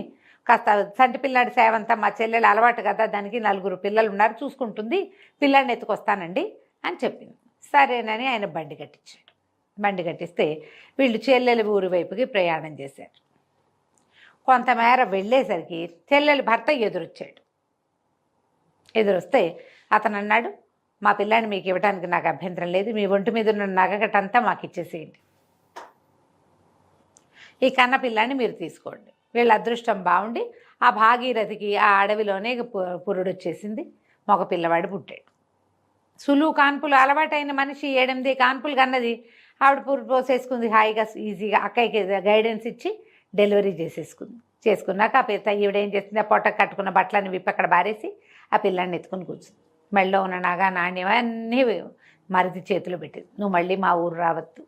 కాస్త సంటి పిల్లాడి సేవ అంతా మా చెల్లెలు అలవాటు కదా, దానికి 4 పిల్లలు ఉన్నారు, చూసుకుంటుంది, పిల్లాడిని ఎత్తుకొస్తానండి అని చెప్పింది. సరేనని ఆయన బండి కట్టించాడు. బండి కట్టిస్తే వీళ్ళు చెల్లెలు ఊరి వైపుకి ప్రయాణం చేశారు. కొంతమేర వెళ్ళేసరికి చెల్లెలు భర్త ఎదురొచ్చాడు. ఎదురొస్తే అతను అన్నాడు, మా పిల్లాన్ని మీకు ఇవ్వడానికి నాకు అభ్యంతరం లేదు, మీ ఒంటి మీద ఉన్న నగకటంతా మాకు ఇచ్చేసేయండి, ఈ కన్న పిల్లాన్ని మీరు తీసుకోండి. వీళ్ళ అదృష్టం బాగుండి ఆ భాగీరథికి ఆ అడవిలోనే పురుడు వచ్చేసింది, మగ పిల్లవాడు పుట్టాడు. సులువు కాన్పులు అలవాటైన మనిషి 7-8 కాన్పులు కన్నది. ఆవిడ పురుడు పోసేసుకుంది హాయిగా, ఈజీగా. అక్కయ్యకి గైడెన్స్ ఇచ్చి డెలివరీ చేసేసుకుంది. చేసుకున్నాక ఆ పిల్ల ఈవిడేం చేసింది, ఆ పొట్ట కట్టుకున్న బట్టలని విప్పి అక్కడ బారేసి ఆ పిల్లాన్ని ఎత్తుకుని కూర్చుంది. మెళ్ళో ఉన్న నగ నాణ్యం అన్నీ మరిది చేతిలో పెట్టింది. నువ్వు మళ్ళీ మా ఊరు రావద్దు,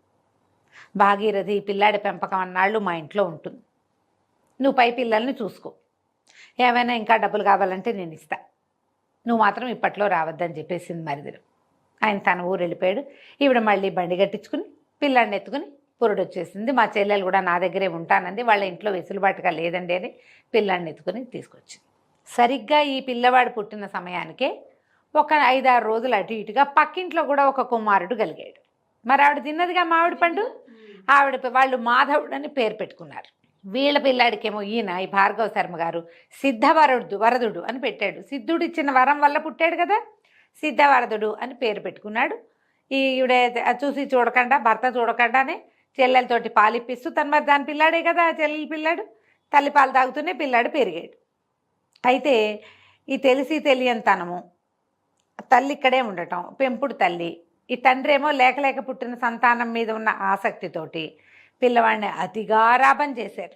భాగీరథి పిల్లాడి పెంపకం అన్నాళ్ళు మా ఇంట్లో ఉంటుంది, నువ్వు పై పిల్లల్ని చూసుకో, ఏమైనా ఇంకా డబ్బులు కావాలంటే నేను ఇస్తా, నువ్వు మాత్రం ఇప్పట్లో రావద్దని చెప్పేసింది మరిదిలో. ఆయన తన ఊరు వెళ్ళిపోయాడు. ఈవిడ మళ్ళీ బండి కట్టించుకుని పిల్లాడిని ఎత్తుకుని పురుడు వచ్చేసింది. మా చెల్లెలు కూడా నా దగ్గరే ఉంటానంది, వాళ్ళ ఇంట్లో వెసులుబాటుగా లేదండి అని పిల్లాడిని ఎత్తుకుని తీసుకొచ్చింది. సరిగ్గా ఈ పిల్లవాడు పుట్టిన సమయానికే ఒక 5-6 రోజులు అటు ఇటుగా పక్కింట్లో కూడా ఒక కుమారుడు కలిగాడు. మరి ఆవిడ తిన్నదిగా మామిడి పండు, వాళ్ళు మాధవుడు అని పేరు పెట్టుకున్నారు. వీళ్ళ పిల్లాడికేమో ఈయన ఈ భార్గవ శర్మ గారు వరదుడు అని పెట్టాడు. సిద్ధుడు ఇచ్చిన వరం వల్ల పుట్టాడు కదా, సిద్ధవరదుడు అని పేరు పెట్టుకున్నాడు. ఈవిడ చూసి చూడకుండా, భర్త చూడకుండానే చెల్లెలతోటి పాలిప్పిస్తూ మరి దాని పిల్లాడే కదా చెల్లెలి పిల్లాడు, తల్లి పాలు తాగుతూనే పిల్లాడు పెరిగాడు. అయితే ఈ తెలిసి తెలియనితనము, తల్లి ఇక్కడే ఉండటం, పెంపుడు తల్లి, ఈ తండ్రి ఏమో లేక పుట్టిన సంతానం మీద ఉన్న ఆసక్తితోటి పిల్లవాడిని అతిగా గారాబం చేశారు.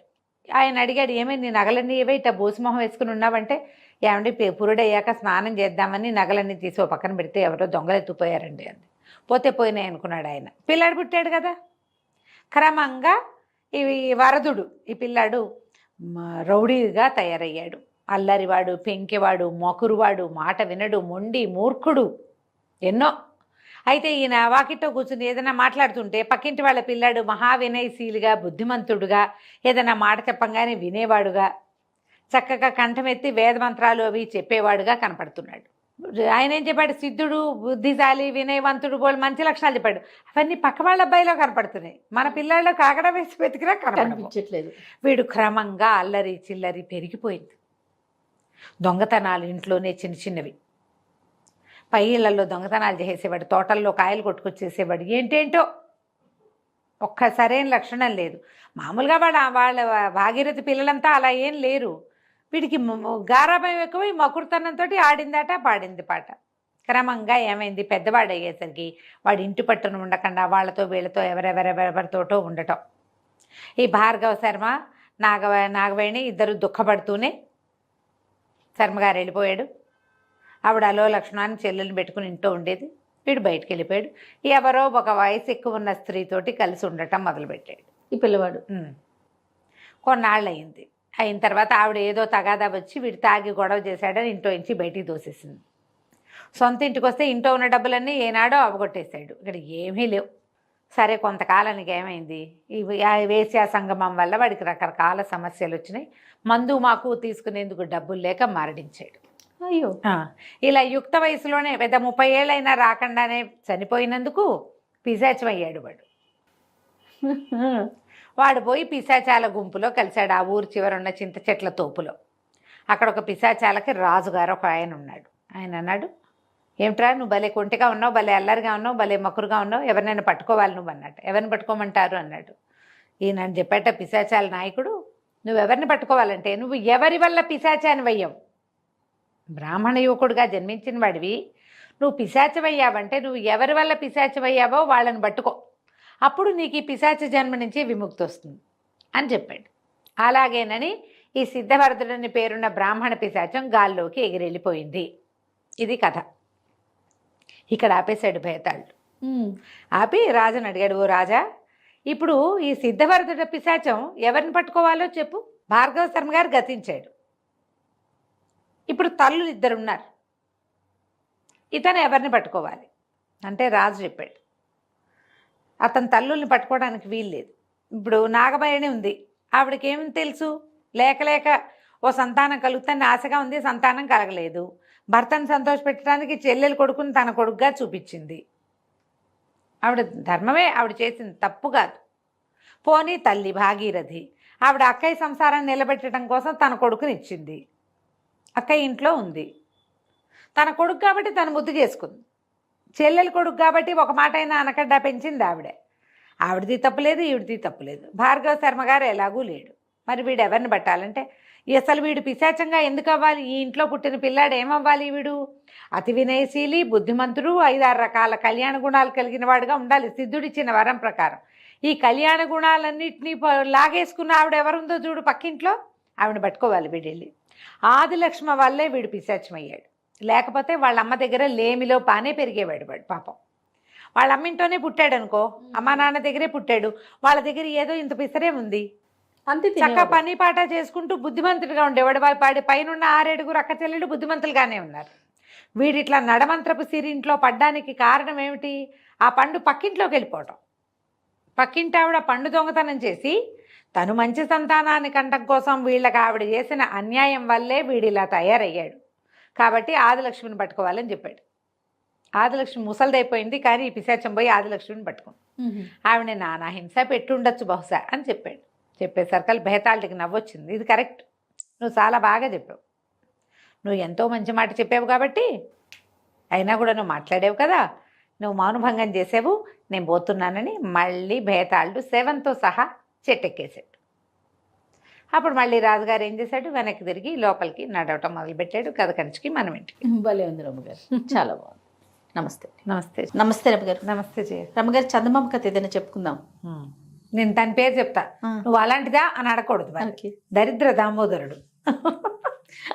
ఆయన అడిగాడు, ఏమైంది నీ నగలన్నీ ఏవే ఇట్లా బోసిమొహం వేసుకుని ఉన్నావంటే, ఏమండి పురుడయ్యాక స్నానం చేద్దామని నగలన్నీ తీసి ఓ పక్కన పెడితే ఎవరో దొంగలు ఎత్తుపోయారండి అంది. పోతే పోయినాయి అనుకున్నాడు ఆయన. పిల్లాడు పుట్టాడు కదా. క్రమంగా వరదుడు ఈ పిల్లాడు రౌడీగా తయారయ్యాడు. అల్లరివాడు, పెంకివాడు, మొకురువాడు, మాట వినడు, మొండి, మూర్ఖుడు, ఎన్నో. అయితే ఈయన వాకిట్లో కూర్చుని ఏదైనా మాట్లాడుతుంటే పక్కింటి వాళ్ళ పిల్లాడు మహావినయశీలిగా, బుద్ధిమంతుడుగా, ఏదైనా మాట చెప్పంగానే వినేవాడుగా, చక్కగా కంఠమెత్తి వేదమంత్రాలు అవి చెప్పేవాడుగా కనపడుతున్నాడు. ఆయన ఏం చెప్పాడు, సిద్ధుడు బుద్ధిశాలి, వినయవంతుడు, బోళ్ళు మంచి లక్షణాలు చెప్పాడు. అవన్నీ పక్క వాళ్ళ అబ్బాయిలో కనపడుతున్నాయి, మన పిల్లాళ్ళు కాకడ వేసి వెతికినా కనిపించట్లేదు. వీడు క్రమంగా అల్లరి చిల్లరి పెరిగిపోయింది. దొంగతనాలు ఇంట్లోనే చిన్న చిన్నవి, పై ఇళ్లలో దొంగతనాలు చేసేవాడు, తోటల్లో కాయలు కొట్టుకొచ్చేసేవాడు, ఏంటేంటో ఒక్క సరైన లక్షణం లేదు. మామూలుగా వాళ్ళ భాగీరథి పిల్లలంతా అలా ఏం లేరు. వీడికి గారాభం ఎక్కువ, మకుడుతనంతో ఆడిందాట పాడింది పాట. క్రమంగా ఏమైంది, పెద్దవాడు అయ్యేసరికి వాడు ఇంటి పట్టున ఉండకుండా వాళ్ళతో వీళ్ళతో ఎవరెవరితోటో ఉండటం. ఈ భార్గవ శర్మ నాగవేణి ఇద్దరు దుఃఖపడుతూనే శర్మగారు వెళ్ళిపోయాడు. ఆవిడ అలో లక్ష్మణాన్ని చెల్లెల్ని పెట్టుకుని ఇంట్లో ఉండేది. వీడు బయటికి వెళ్ళిపోయాడు. ఎవరో ఒక వయసు ఎక్కువ ఉన్న స్త్రీతోటి కలిసి ఉండటం మొదలుపెట్టాడు ఈ పిల్లవాడు. కొన్నాళ్ళు అయింది. అయిన తర్వాత ఆవిడ ఏదో తగాదా వచ్చి వీడు తాగి గొడవ చేశాడని ఇంట్లో నుంచి బయటికి దోసేసింది. సొంత ఇంటికి వస్తే ఇంట్లో ఉన్న డబ్బులన్నీ ఏనాడో అవగొట్టేశాడు. ఇక్కడ ఏమీ లేవు. సరే కొంతకాలానికి ఏమైంది, ఈ వేశ్యా సంగమం వల్ల వాడికి రకరకాల సమస్యలు వచ్చినాయి. మందు మాకు తీసుకునేందుకు డబ్బులు లేక మరణించాడు. అయ్యో. ఇలా యుక్త వయసులోనే పెద్ద 30 ఏళ్ళైనా రాకుండానే చనిపోయినందుకు పిశాచం అయ్యాడు వాడు. వాడు పోయి పిశాచాల గుంపులో కలిశాడు. ఆ ఊరు చివరున్న చింత చెట్ల తోపులో. అక్కడ ఒక పిశాచాలకి రాజుగారు ఒక ఆయన ఉన్నాడు. ఆయన అన్నాడు, ఏమిట్రా నువ్వు భలే కొంటిగా ఉన్నావు, భలే అల్లరిగా ఉన్నావు, భలే మకురుగా ఉన్నావు, ఎవరినైనా పట్టుకోవాలి నువ్వు అన్నట్టు. ఎవరిని పట్టుకోమంటారు అన్నాడు. ఈయన చెప్పేట పిశాచాల నాయకుడు, నువ్వెవరిని పట్టుకోవాలంటే నువ్వు ఎవరి వల్ల పిశాచాన్ని వయ్యావు, బ్రాహ్మణ యువకుడుగా జన్మించిన వాడివి, నువ్వు పిశాచమయ్యావంటే నువ్వు ఎవరి వల్ల పిశాచమయ్యావో వాళ్ళని పట్టుకో, అప్పుడు నీకు ఈ పిశాచ జన్మ నుంచి విముక్తి వస్తుంది అని చెప్పాడు. అలాగేనని ఈ సిద్ధవరదుడని పేరున్న బ్రాహ్మణ పిశాచం గాల్లోకి ఎగిరెళ్ళిపోయింది. ఇది కథ. ఇక్కడ ఆపేశాడు భేతాళుడు. ఆపి రాజుని అడిగాడు, ఓ రాజా, ఇప్పుడు ఈ సిద్ధభరతుడ పిశాచం ఎవరిని పట్టుకోవాలో చెప్పు. భార్గవ శర్మ గారు గతించాడు. ఇప్పుడు తల్లులు 2 ఉన్నారు. ఇతను ఎవరిని పట్టుకోవాలి అంటే రాజు చెప్పాడు, అతని తల్లుల్ని పట్టుకోవడానికి వీలు లేదు. ఇప్పుడు నాగమయని ఉంది, ఆవిడకి ఏమి తెలుసు, లేక లేక ఓ సంతానం కలుగుతాన్ని ఆశగా ఉంది, సంతానం కలగలేదు. భర్తను సంతోషపెట్టడానికి చెల్లెలు కొడుకుని తన కొడుకుగా చూపించింది. ఆవిడ ధర్మమే, ఆవిడ చేసింది తప్పు కాదు. పోనీ తల్లి భాగీరథి, ఆవిడ అక్కయ్య సంసారాన్ని నిలబెట్టడం కోసం తన కొడుకుని ఇచ్చింది. అక్కయ్య ఇంట్లో ఉంది, తన కొడుకు కాబట్టి తను ముద్దు చేసుకుంది. చెల్లెలు కొడుకు కాబట్టి ఒక మాట అయినా అనకడ్డా పెంచింది ఆవిడే. ఆవిడది తప్పులేదు, ఈవిడిది తప్పులేదు. భార్గవ శర్మ గారు ఎలాగూ లేడు. మరి వీడు ఎవరిని పట్టాలంటే, అసలు వీడు పిశాచంగా ఎందుకు అవ్వాలి? ఈ ఇంట్లో పుట్టిన పిల్లాడు ఏమవ్వాలి? వీడు అతి వినయశీలి, బుద్ధిమంతుడు, 5-6 రకాల కళ్యాణ గుణాలు కలిగిన వాడుగా ఉండాలి సిద్ధుడిచ్చిన వరం ప్రకారం. ఈ కళ్యాణ గుణాలన్నింటినీ లాగేసుకున్న ఆవిడ ఎవరుందో చూడు పక్కింట్లో, ఆవిడ పట్టుకోవాలి వీడెళ్ళి. ఆదిలక్ష్మ వల్లే వీడు పిశాచమయ్యాడు. లేకపోతే వాళ్ళ అమ్మ దగ్గర లేమిలో పానే పెరిగేవాడు వాడు పాపం. వాళ్ళ అమ్మింటోనే పుట్టాడు అనుకో, అమ్మ నాన్న దగ్గరే పుట్టాడు, వాళ్ళ దగ్గర ఏదో ఇంత పిసరే ఉంది, అంతే. చక్క పని పాట చేసుకుంటూ బుద్ధిమంతుడిగా ఉండేవాడు. వాడి పైన 6 అక్క చెల్లెలు బుద్ధిమంతులుగానే ఉన్నారు. వీడిట్లా నడమంత్రపు సిరింట్లో పడ్డానికి కారణం ఏమిటి? ఆ పండు పక్కింట్లోకి వెళ్ళిపోవటం. పక్కింటి ఆవిడ పండు దొంగతనం చేసి తను మంచి సంతానాన్ని కంటం కోసం వీళ్ళకి ఆవిడ చేసిన అన్యాయం వల్లే వీడిలా తయారయ్యాడు. కాబట్టి ఆదిలక్ష్మిని పట్టుకోవాలని చెప్పాడు. ఆదిలక్ష్మి ముసలిదైపోయింది, కానీ ఈ పిశాచం పోయి ఆదిలక్ష్మిని పట్టుకుంది. ఆవిడ నానా హింస పెట్టుండొచ్చు బహుశా అని చెప్పాడు. చెప్పేసరికి భేతాళుడికి నవ్వొచ్చింది. ఇది కరెక్ట్, నువ్వు చాలా బాగా చెప్పావు, నువ్వు ఎంతో మంచి మాట చెప్పావు కాబట్టి, అయినా కూడా నువ్వు మాట్లాడావు కదా, నువ్వు మౌనభంగం చేసావు, నేను పోతున్నానని మళ్ళీ భేతాళుడు శవంతో సహా చెట్టెక్కేశాడు. అప్పుడు మళ్ళీ రాజుగారు ఏం చేశాడు, వెనక్కి తిరిగి లోపలికి నడవటం మొదలుపెట్టాడు. కథ కంచికి మనం ఇంటికి. భలే ఉంది రమ్మగారు, చాలా బాగుంది. నమస్తే. నమస్తే. నమస్తే రమ్మగారు. నమస్తే జయ. రమ్మగారు, చందమామ కథ ఏదైనా చెప్పుకుందాం. నేను తన పేరు చెప్తా, నువ్వు అలాంటిదా అని అడగకూడదు. దరిద్ర దామోదరుడు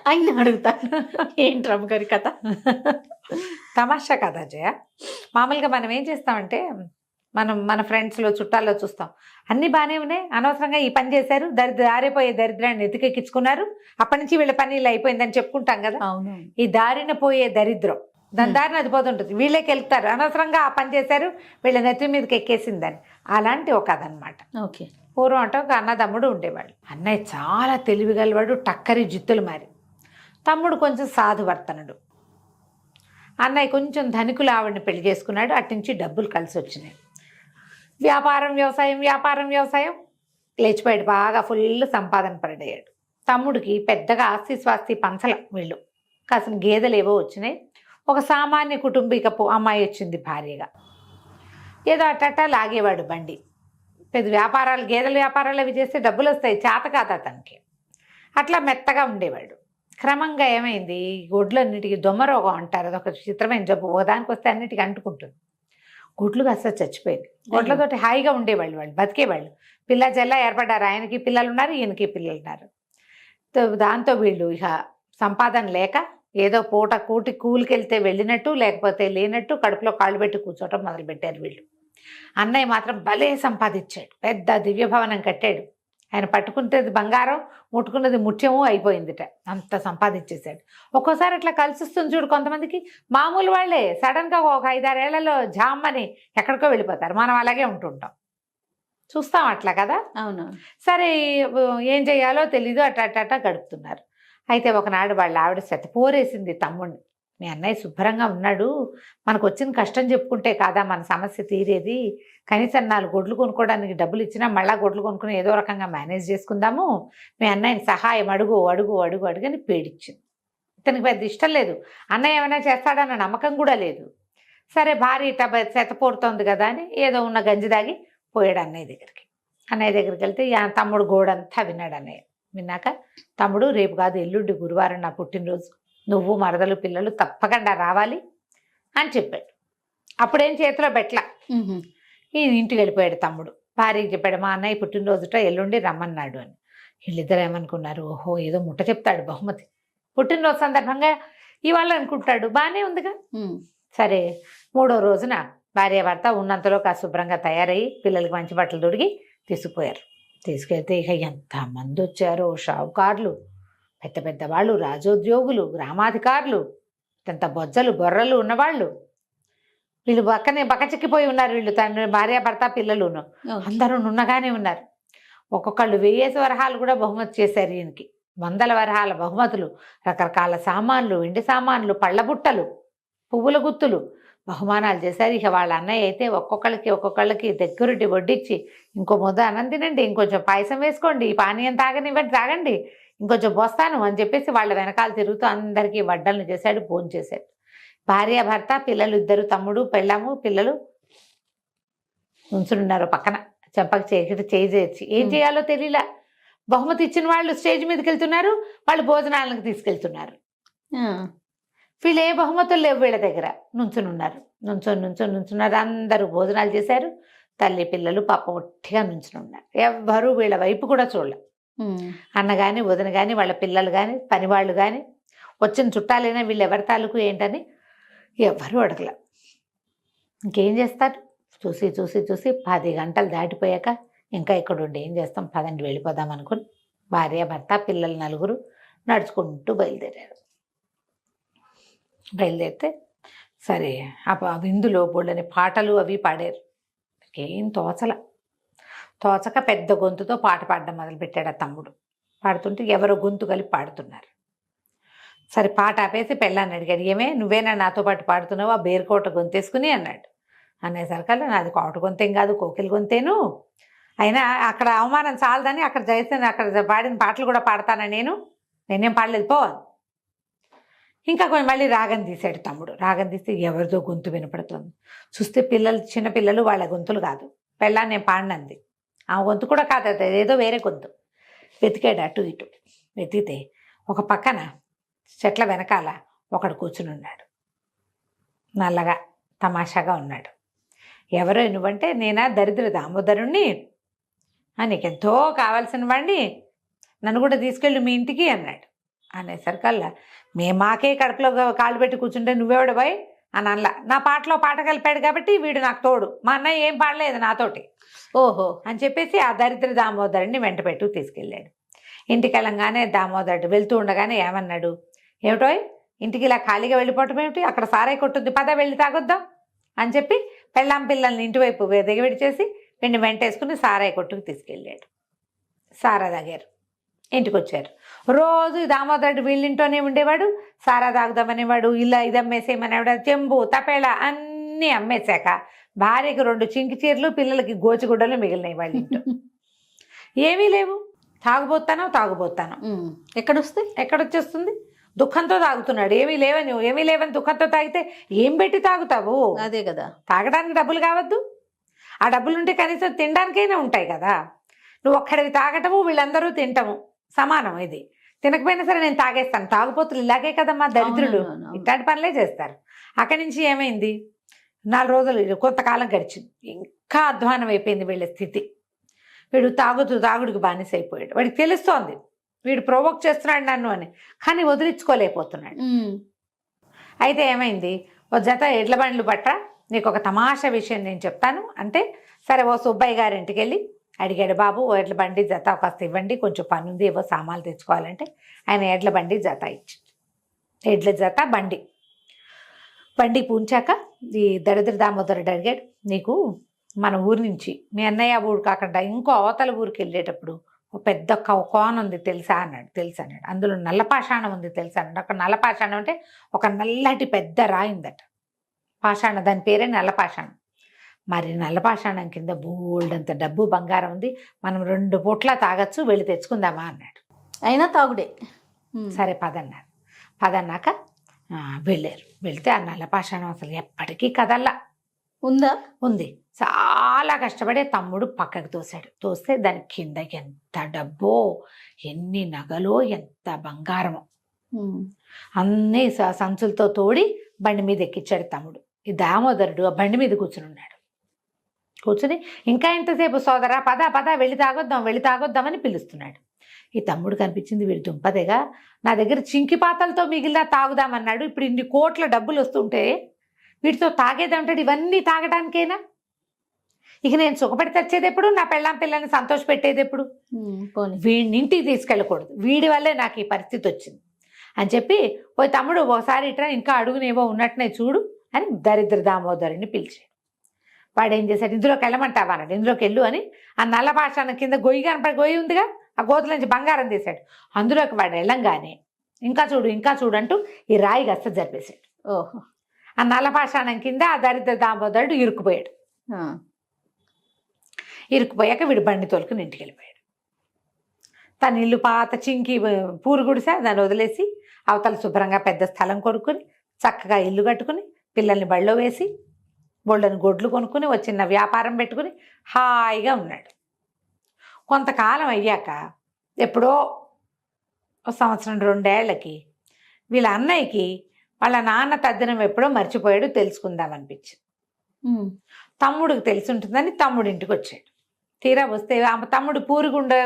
ఆయన అడుగుతాను. ఏంటి రమ్మగారి కథ? తమాషా కథ జయ. మామూలుగా మనం ఏం చేస్తామంటే, మన ఫ్రెండ్స్లో చుట్టాల్లో చూస్తాం, అన్నీ బాగానే ఉన్నాయి, అనవసరంగా ఈ పని చేశారు, దారిపోయే దరిద్రాన్ని ఎతికెక్కించుకున్నారు, అప్పటి నుంచి వీళ్ళ పని ఇలా అయిపోయిందని చెప్పుకుంటాం కదా. అవును. ఈ దారిన పోయే దరిద్రం దాని దారిని అది పోతుంటుంది, వీళ్ళకి వెళ్తారు, అనవసరంగా ఆ పని చేశారు, వీళ్ళ నెత్తి మీదకి ఎక్కేసిందని. అలాంటి ఒక కథ అనమాట. ఓకే. పూర్వం అంటే ఒక అన్నదమ్ముడు ఉండేవాడు. అన్నయ్య చాలా తెలివిగలవాడు, టక్కరి జిత్తులు మారి. తమ్ముడు కొంచెం సాధువర్తనుడు. అన్నయ్య కొంచెం ధనికులు ఆవిడని పెళ్లి చేసుకున్నాడు. అట్నుంచి డబ్బులు కలిసి వచ్చినాయి. వ్యాపారం వ్యవసాయం లేచిపోయాడు. బాగా ఫుల్ సంపాదన పడయ్యాడు. తమ్ముడికి పెద్దగా ఆస్తి స్వాస్తి పంచల. వీళ్ళు కాసిన గేదెలు ఏవో వచ్చినాయి. ఒక సామాన్య కుటుంబీకపు అమ్మాయి వచ్చింది భార్యగా. ఏదో అట్ట లాగేవాడు బండి. పెద్ద వ్యాపారాలు, గేదెల వ్యాపారాలు అవి చేస్తే డబ్బులు వస్తాయి, చేత కాదు అతనికి. అట్లా మెత్తగా ఉండేవాడు. క్రమంగా ఏమైంది, గొడ్లన్నిటికీ దొమ్మరోగం అంటారు, అదొక చిత్రమైన జబ్బు. ఒకదానికి వస్తే అన్నిటికీ అంటుకుంటుంది. గుడ్లు కాస్త చచ్చిపోయింది. గొడ్లతోటి హాయిగా ఉండేవాళ్ళు, వాళ్ళు బతికేవాళ్ళు. పిల్ల జల్ల ఏర్పడ్డారు. ఆయనకి పిల్లలు ఉన్నారు, ఈయనకి పిల్లలు ఉన్నారు. దాంతో వీళ్ళు ఇక సంపాదన లేక ఏదో పూట కూలికెళ్తే వెళ్ళినట్టు, లేకపోతే లేనట్టు కడుపులో కాళ్ళు పెట్టి కూర్చోవటం మొదలుపెట్టారు వీళ్ళు. అన్నయ్య మాత్రం భలే సంపాదించాడు. పెద్ద దివ్యభవనం కట్టాడు. ఆయన పట్టుకుంటేది బంగారం, ముట్టుకున్నది ముత్యము అయిపోయిందిట, అంత సంపాదించేశాడు. ఒక్కోసారి అట్లా కలిసి వస్తుంది చూడు కొంతమందికి. మామూలు వాళ్ళే సడన్గా ఒక 5-6 ఏళ్లలో జామ్మని ఎక్కడికో వెళ్ళిపోతారు. మనం అలాగే ఉంటుంటాం, చూస్తాం అట్లా కదా. అవును. సరే ఏం చేయాలో తెలీదు, అట్ట గడుపుతున్నారు. అయితే ఒకనాడు వాళ్ళ ఆవిడ పోరేసింది తమ్ముడిని. మీ అన్నయ్య శుభ్రంగా ఉన్నాడు, మనకు వచ్చిన కష్టం చెప్పుకుంటే కాదా మన సమస్య తీరేది, కనీసం 4 గొడ్లు కొనుక్కోవడానికి డబ్బులు ఇచ్చినా మళ్ళీ గొడ్లు కొనుక్కుని ఏదో రకంగా మేనేజ్ చేసుకుందాము, మీ అన్నయ్యని సహాయం అడుగు అని పేడిచ్చింది. ఇతనికి పెద్ద ఇష్టం లేదు, అన్నయ్య ఏమైనా చేస్తాడన్న నమ్మకం కూడా లేదు. సరే భార్య పోరుతోంది కదా అని ఏదో ఉన్న గంజి దాగి పోయాడు అన్నయ్య దగ్గరికి. అన్నయ్య దగ్గరికి వెళ్తే తమ్ముడు గోడంతా విన్నాడు. అన్నయ్య విన్నాక, తమ్ముడు రేపు కాదు ఎల్లుండి గురువారం నా పుట్టినరోజు, నువ్వు మరదలు పిల్లలు తప్పకుండా రావాలి అని చెప్పాడు. అప్పుడేం చేతిలో పెట్టలా. ఈ ఇంటికి వెళ్ళిపోయాడు తమ్ముడు. భార్యకి చెప్పాడు, మా అన్నయ్య పుట్టినరోజుట ఎల్లుండి రమ్మన్నాడు అని. వీళ్ళిద్దరు ఏమనుకున్నారు, ఓహో ఏదో ముట్ట చెప్తాడు బహుమతి. పుట్టినరోజు సందర్భంగా ఇవాళ అనుకుంటాడు బాగానే ఉందిగా. ఉమ్. సరే 3వ రోజున భార్యాభర్త ఉన్నంతలో కాస్త శుభ్రంగా తయారయ్యి పిల్లలకి మంచి బట్టలు తొడిగి తీసుకుపోయారు. తీసుకెళ్తే ఇక ఎంతమంది వచ్చారో, షావుకారులు, పెద్ద పెద్ద వాళ్ళు, రాజోద్యోగులు, గ్రామాధికారులు, ఎంత బొజ్జలు బొర్రలు ఉన్నవాళ్ళు. వీళ్ళు పక్కనే బకచిక్కిపోయి ఉన్నారు. వీళ్ళు తండ్రి భార్యాభర్త పిల్లలును అందరూ నున్నగానే ఉన్నారు. ఒక్కొక్కళ్ళు 1000 వరహాలు కూడా బహుమతి చేశారు ఈయనకి. 100 వరహాల బహుమతులు, రకరకాల సామాన్లు, వెండి సామాన్లు, పళ్ళ బుట్టలు, పువ్వుల గుత్తులు బహుమానాలు చేశారు. ఇక వాళ్ళ అన్నయ్య అయితే ఒక్కొక్కళ్ళకి దగ్గరుండి వడ్డిచ్చి, ఇంకో ముద్ద అన్నం తినండి, ఇంకొంచెం పాయసం వేసుకోండి, ఈ పానీయం తాగండి, ఇంకొంచెం పోస్తాను అని చెప్పేసి వాళ్ళ వెనకాల తిరుగుతూ అందరికీ వడ్డలను చేశాడు, భోజనం చేశాడు. భార్యాభర్త పిల్లలు ఇద్దరు, తమ్ముడు పెళ్ళాము పిల్లలు ఉంచున్నారు పక్కన. చెంపకి చేయి చేర్చి ఏం చేయాలో తెలియలా. బహుమతి ఇచ్చిన వాళ్ళు స్టేజ్ మీదకి వెళ్తున్నారు, వాళ్ళు భోజనాలకు తీసుకెళ్తున్నారు. వీళ్ళు ఏ బహుమతులు లేవు వీళ్ళ దగ్గర. నుంచున్నారు. అందరూ భోజనాలు చేశారు. తల్లి పిల్లలు పాప ఒట్టిగా ఉన్నారు. ఎవ్వరూ వీళ్ళ వైపు కూడా చూడలే. అన్న కానీ వదిన కానీ వాళ్ళ పిల్లలు కానీ పనివాళ్ళు కానీ వచ్చిన చుట్టాలైనా వీళ్ళు ఎవరి తాలూకు ఏంటని ఎవ్వరూ అడగల. ఇంకేం చేస్తారు? చూసి 10 గంటలు దాటిపోయాక ఇంకా ఇక్కడ ఉండి ఏం చేస్తాం, పదండి వెళ్ళిపోదాం అనుకుని భార్యాభర్త పిల్లలు 4 నడుచుకుంటూ బయలుదేరితే సరే ఆ విందులో బోళ్ళని పాటలు అవి పాడారు. ఏం తోచక పెద్ద గొంతుతో పాట పాడడం మొదలుపెట్టాడు ఆ తమ్ముడు. పాడుతుంటే ఎవరో గొంతు కలిపి పాడుతున్నారు. సరే పాట ఆపేసి పెళ్ళాన్ని అడిగాడు, ఏమే నువ్వేనా నాతో పాటు పాడుతున్నావు ఆ బేరుకోట గొంతేసుకుని అన్నాడు. అనేసరికల్లా నాది కోట గొంతేం కాదు, కోకిల గొంతేను. అయినా అక్కడ అవమానం చాలదని అక్కడ చేస్తాను, అక్కడ పాడిన పాటలు కూడా పాడతానా నేనేం పాడలేదు పోవాలి. ఇంకా కొంచెం మళ్ళీ రాగం తీశాడు తమ్ముడు. రాగం తీస్తే ఎవరిదో గొంతు వినపడుతుంది. చూస్తే చిన్నపిల్లలు వాళ్ళ గొంతులు కాదు. పెళ్ళాన్ని నేను పాడినంది ఆ గొంతు కూడా కాదు, ఏదో వేరే గొంతు. వెతికాడు అటు ఇటు. వెతికితే ఒక పక్కన చెట్ల వెనకాల ఒకడు కూర్చుని ఉన్నాడు. నల్లగా తమాషాగా ఉన్నాడు. ఎవరో నువ్వంటే, నేనా దరిద్ర దామోదరుణ్ణి, నీకెంతో కావాల్సిన వాడిని, నన్ను కూడా తీసుకెళ్ళి మీ ఇంటికి అన్నాడు. అనేసరికల్లా మాకే కడుపులో కాళ్ళు పెట్టి కూర్చుంటే నువ్వెవడు పోయి అని అనలా. నా పాటలో పాట కలిపాడు కాబట్టి వీడు నాకు తోడు, మా అన్నయ్య ఏం పాడలేదు నాతోటి ఓహో అని చెప్పేసి ఆ దరిద్ర దామోదరుడిని వెంట పెట్టు తీసుకెళ్ళాడు. ఇంటికి వెళ్ళంగానే దామోదరుడు వెళ్తూ ఉండగానే ఏమన్నాడు, ఏమిటో ఇంటికి ఇలా ఖాళీగా వెళ్ళిపోవటం ఏమిటి, అక్కడ సారాయి కొట్టుద్ది, పద వెళ్ళి తాగొద్దాం అని చెప్పి పెళ్ళాం పిల్లల్ని ఇంటివైపు దిగబెడి చేసి వెంటేసుకుని సారాయి కొట్టుకు తీసుకెళ్ళాడు. సారా తాగారు, ఇంటికి వచ్చారు. రోజు దామోదరుడు వీళ్ళింటోనే ఉండేవాడు. సారా తాగుదామనేవాడు, ఇలా ఇది అమ్మేసేయమనేవాడు. చెంబు తపేళ అన్నీ అమ్మేశాక భార్యకి 2 చింకి చీరలు, పిల్లలకి గోచిగుడ్డలు మిగిలినాయి వాళ్ళ ఇంట్లో. ఏమీ లేవు. తాగుబోతాను ఎక్కడొచ్చేస్తుంది? దుఃఖంతో తాగుతున్నాడు. ఏమీ లేవని దుఃఖంతో తాగితే ఏం పెట్టి తాగుతావు? అదే కదా, తాగడానికి డబ్బులు కావద్దు? ఆ డబ్బులు ఉంటే కనీసం తినడానికైనా ఉంటాయి కదా. నువ్వు ఒక్కడివి తాగటము, వీళ్ళందరూ తింటము సమానం. ఇది తినకపోయినా సరే నేను తాగేస్తాను. తాగుపోతులు ఇలాగే కదమ్మా దరిద్రులు, ఇట్లాంటి పనులే చేస్తారు. అక్కడి నుంచి ఏమైంది, 4 రోజులు కొంతకాలం గడిచింది. ఇంకా అధ్వానం అయిపోయింది వీళ్ళ స్థితి. వీడు తాగుడికి బానిస అయిపోయాడు. వాడికి తెలుస్తోంది వీడు ప్రొవోక్ చేస్తున్నాడు నన్ను అని, కానీ వదిలించుకోలేకపోతున్నాడు. అయితే ఏమైంది, ఓ జత ఎడ్ల బండ్లు పట్ట, నీకు ఒక తమాషా విషయం నేను చెప్తాను అంటే, సరే ఓ సుబ్బయ్య గారి ఇంటికి వెళ్ళి అడిగాడు, బాబు ఓ ఎడ్ల బండి జత కాస్త ఇవ్వండి, కొంచెం పని ఉంది, ఏవో సామాన్లు తెచ్చుకోవాలంటే ఆయన ఎడ్ల బండి జత ఇచ్చి, ఎడ్ల జత బండి పూంచాక ఈ దరిద్ర దామోదరుడు అడిగాడు, నీకు మన ఊరి నుంచి మీ అన్నయ్య ఊరు కాకుండా ఇంకో అవతల ఊరికి వెళ్ళేటప్పుడు ఒక పెద్ద కోన ఉంది తెలుసా అన్నాడు. తెలుసు అన్నాడు. అందులో నల్లపాషాణం ఉంది తెలుసా అన్నాడు. అక్కడ నల్లపాషాణం అంటే ఒక నల్లటి పెద్ద రాయిందట పాషాణం, దాని పేరే నల్లపాషాణం. మరి నల్లపాషాణం కింద బోల్డంత డబ్బు బంగారం ఉంది, మనం 2 పూట్ల తాగొచ్చు, వెళ్ళి తెచ్చుకుందామా అన్నాడు. అయినా తాగుడే. సరే పదన్నారు. పదన్నాక వెళ్ళారు. వెళ్తే ఆ నల్లపాషాణం అసలు ఎప్పటికీ కదల్లా ఉంది. చాలా కష్టపడే తమ్ముడు పక్కకు తోస్తే దాని కింద ఎంత డబ్బో, ఎన్ని నగలో, ఎంత బంగారమో అన్నీ సంచులతో తోడి బండి మీద ఎక్కించాడు తమ్ముడు. ఈ దామోదరుడు ఆ బండి మీద కూర్చుని ఇంకా ఎంతసేపు సోదరా, పద వెళ్ళి తాగొద్దామని పిలుస్తున్నాడు. ఈ తమ్ముడు కనిపించింది వీడి దుంపదేగా, నా దగ్గర చింకి పాతలతో మిగిలిన తాగుదామన్నాడు, ఇప్పుడు ఇన్ని కోట్ల డబ్బులు వస్తుంటే వీటితో తాగేదంటాడు, ఇవన్నీ తాగడానికేనా? ఇక నేను సుఖపడి తెచ్చేది ఎప్పుడు, నా పెళ్ళాం పిల్లని సంతోష పెట్టేది ఎప్పుడు? పోనీ. వీడిని ఇంటికి తీసుకెళ్ళకూడదు, వీడి వల్లే నాకు ఈ పరిస్థితి వచ్చింది అని చెప్పి, పోయి తమ్ముడు ఒకసారి ఇట్లా ఇంకా అడుగునేవో ఉన్నట్టునే చూడు అని దరిద్ర దామోదరుని పిలిచాడు. వాడు ఏం చేశాడు, ఇందులోకి వెళ్ళమంటావా అన్నాడు. ఇందులోకి వెళ్ళు అని ఆ నల్ల పాషాణం కింద గొయ్యి కనపడి గొయ్యి ఉందిగా, ఆ గోతుల నుంచి బంగారం తీశాడు. అందులోకి వాడు వెళ్ళంగానే ఇంకా చూడు అంటూ ఈ రాయి గస్త జరిపేశాడు. ఓహో. ఆ నల్ల పాషాణం కింద ఆ దరిద్ర దామోదరుడు ఇరుక్కుపోయాడు. ఇరుక్కుపోయాక వీడు బండి తోలుకుని ఇంటికి వెళ్ళిపోయాడు. తన ఇల్లు పాత చింకి పూరు గుడిసే, దాన్ని వదిలేసి అవతల శుభ్రంగా పెద్ద స్థలం కొనుక్కుని చక్కగా ఇల్లు కట్టుకుని పిల్లల్ని బళ్ళో వేసి బోళ్ళని గొడ్లు కొనుక్కుని ఒక చిన్న వ్యాపారం పెట్టుకుని హాయిగా ఉన్నాడు. కొంతకాలం అయ్యాక ఎప్పుడో ఒక సంవత్సరం 2 ఏళ్లకి వీళ్ళ అన్నయ్యకి వాళ్ళ నాన్న తద్దినం ఎప్పుడో మర్చిపోయాడు, తెలుసుకుందామనిపించింది. తమ్ముడికి తెలిసి ఉంటుందని తమ్ముడి ఇంటికి వచ్చాడు. తీరా వస్తే ఆ తమ్ముడు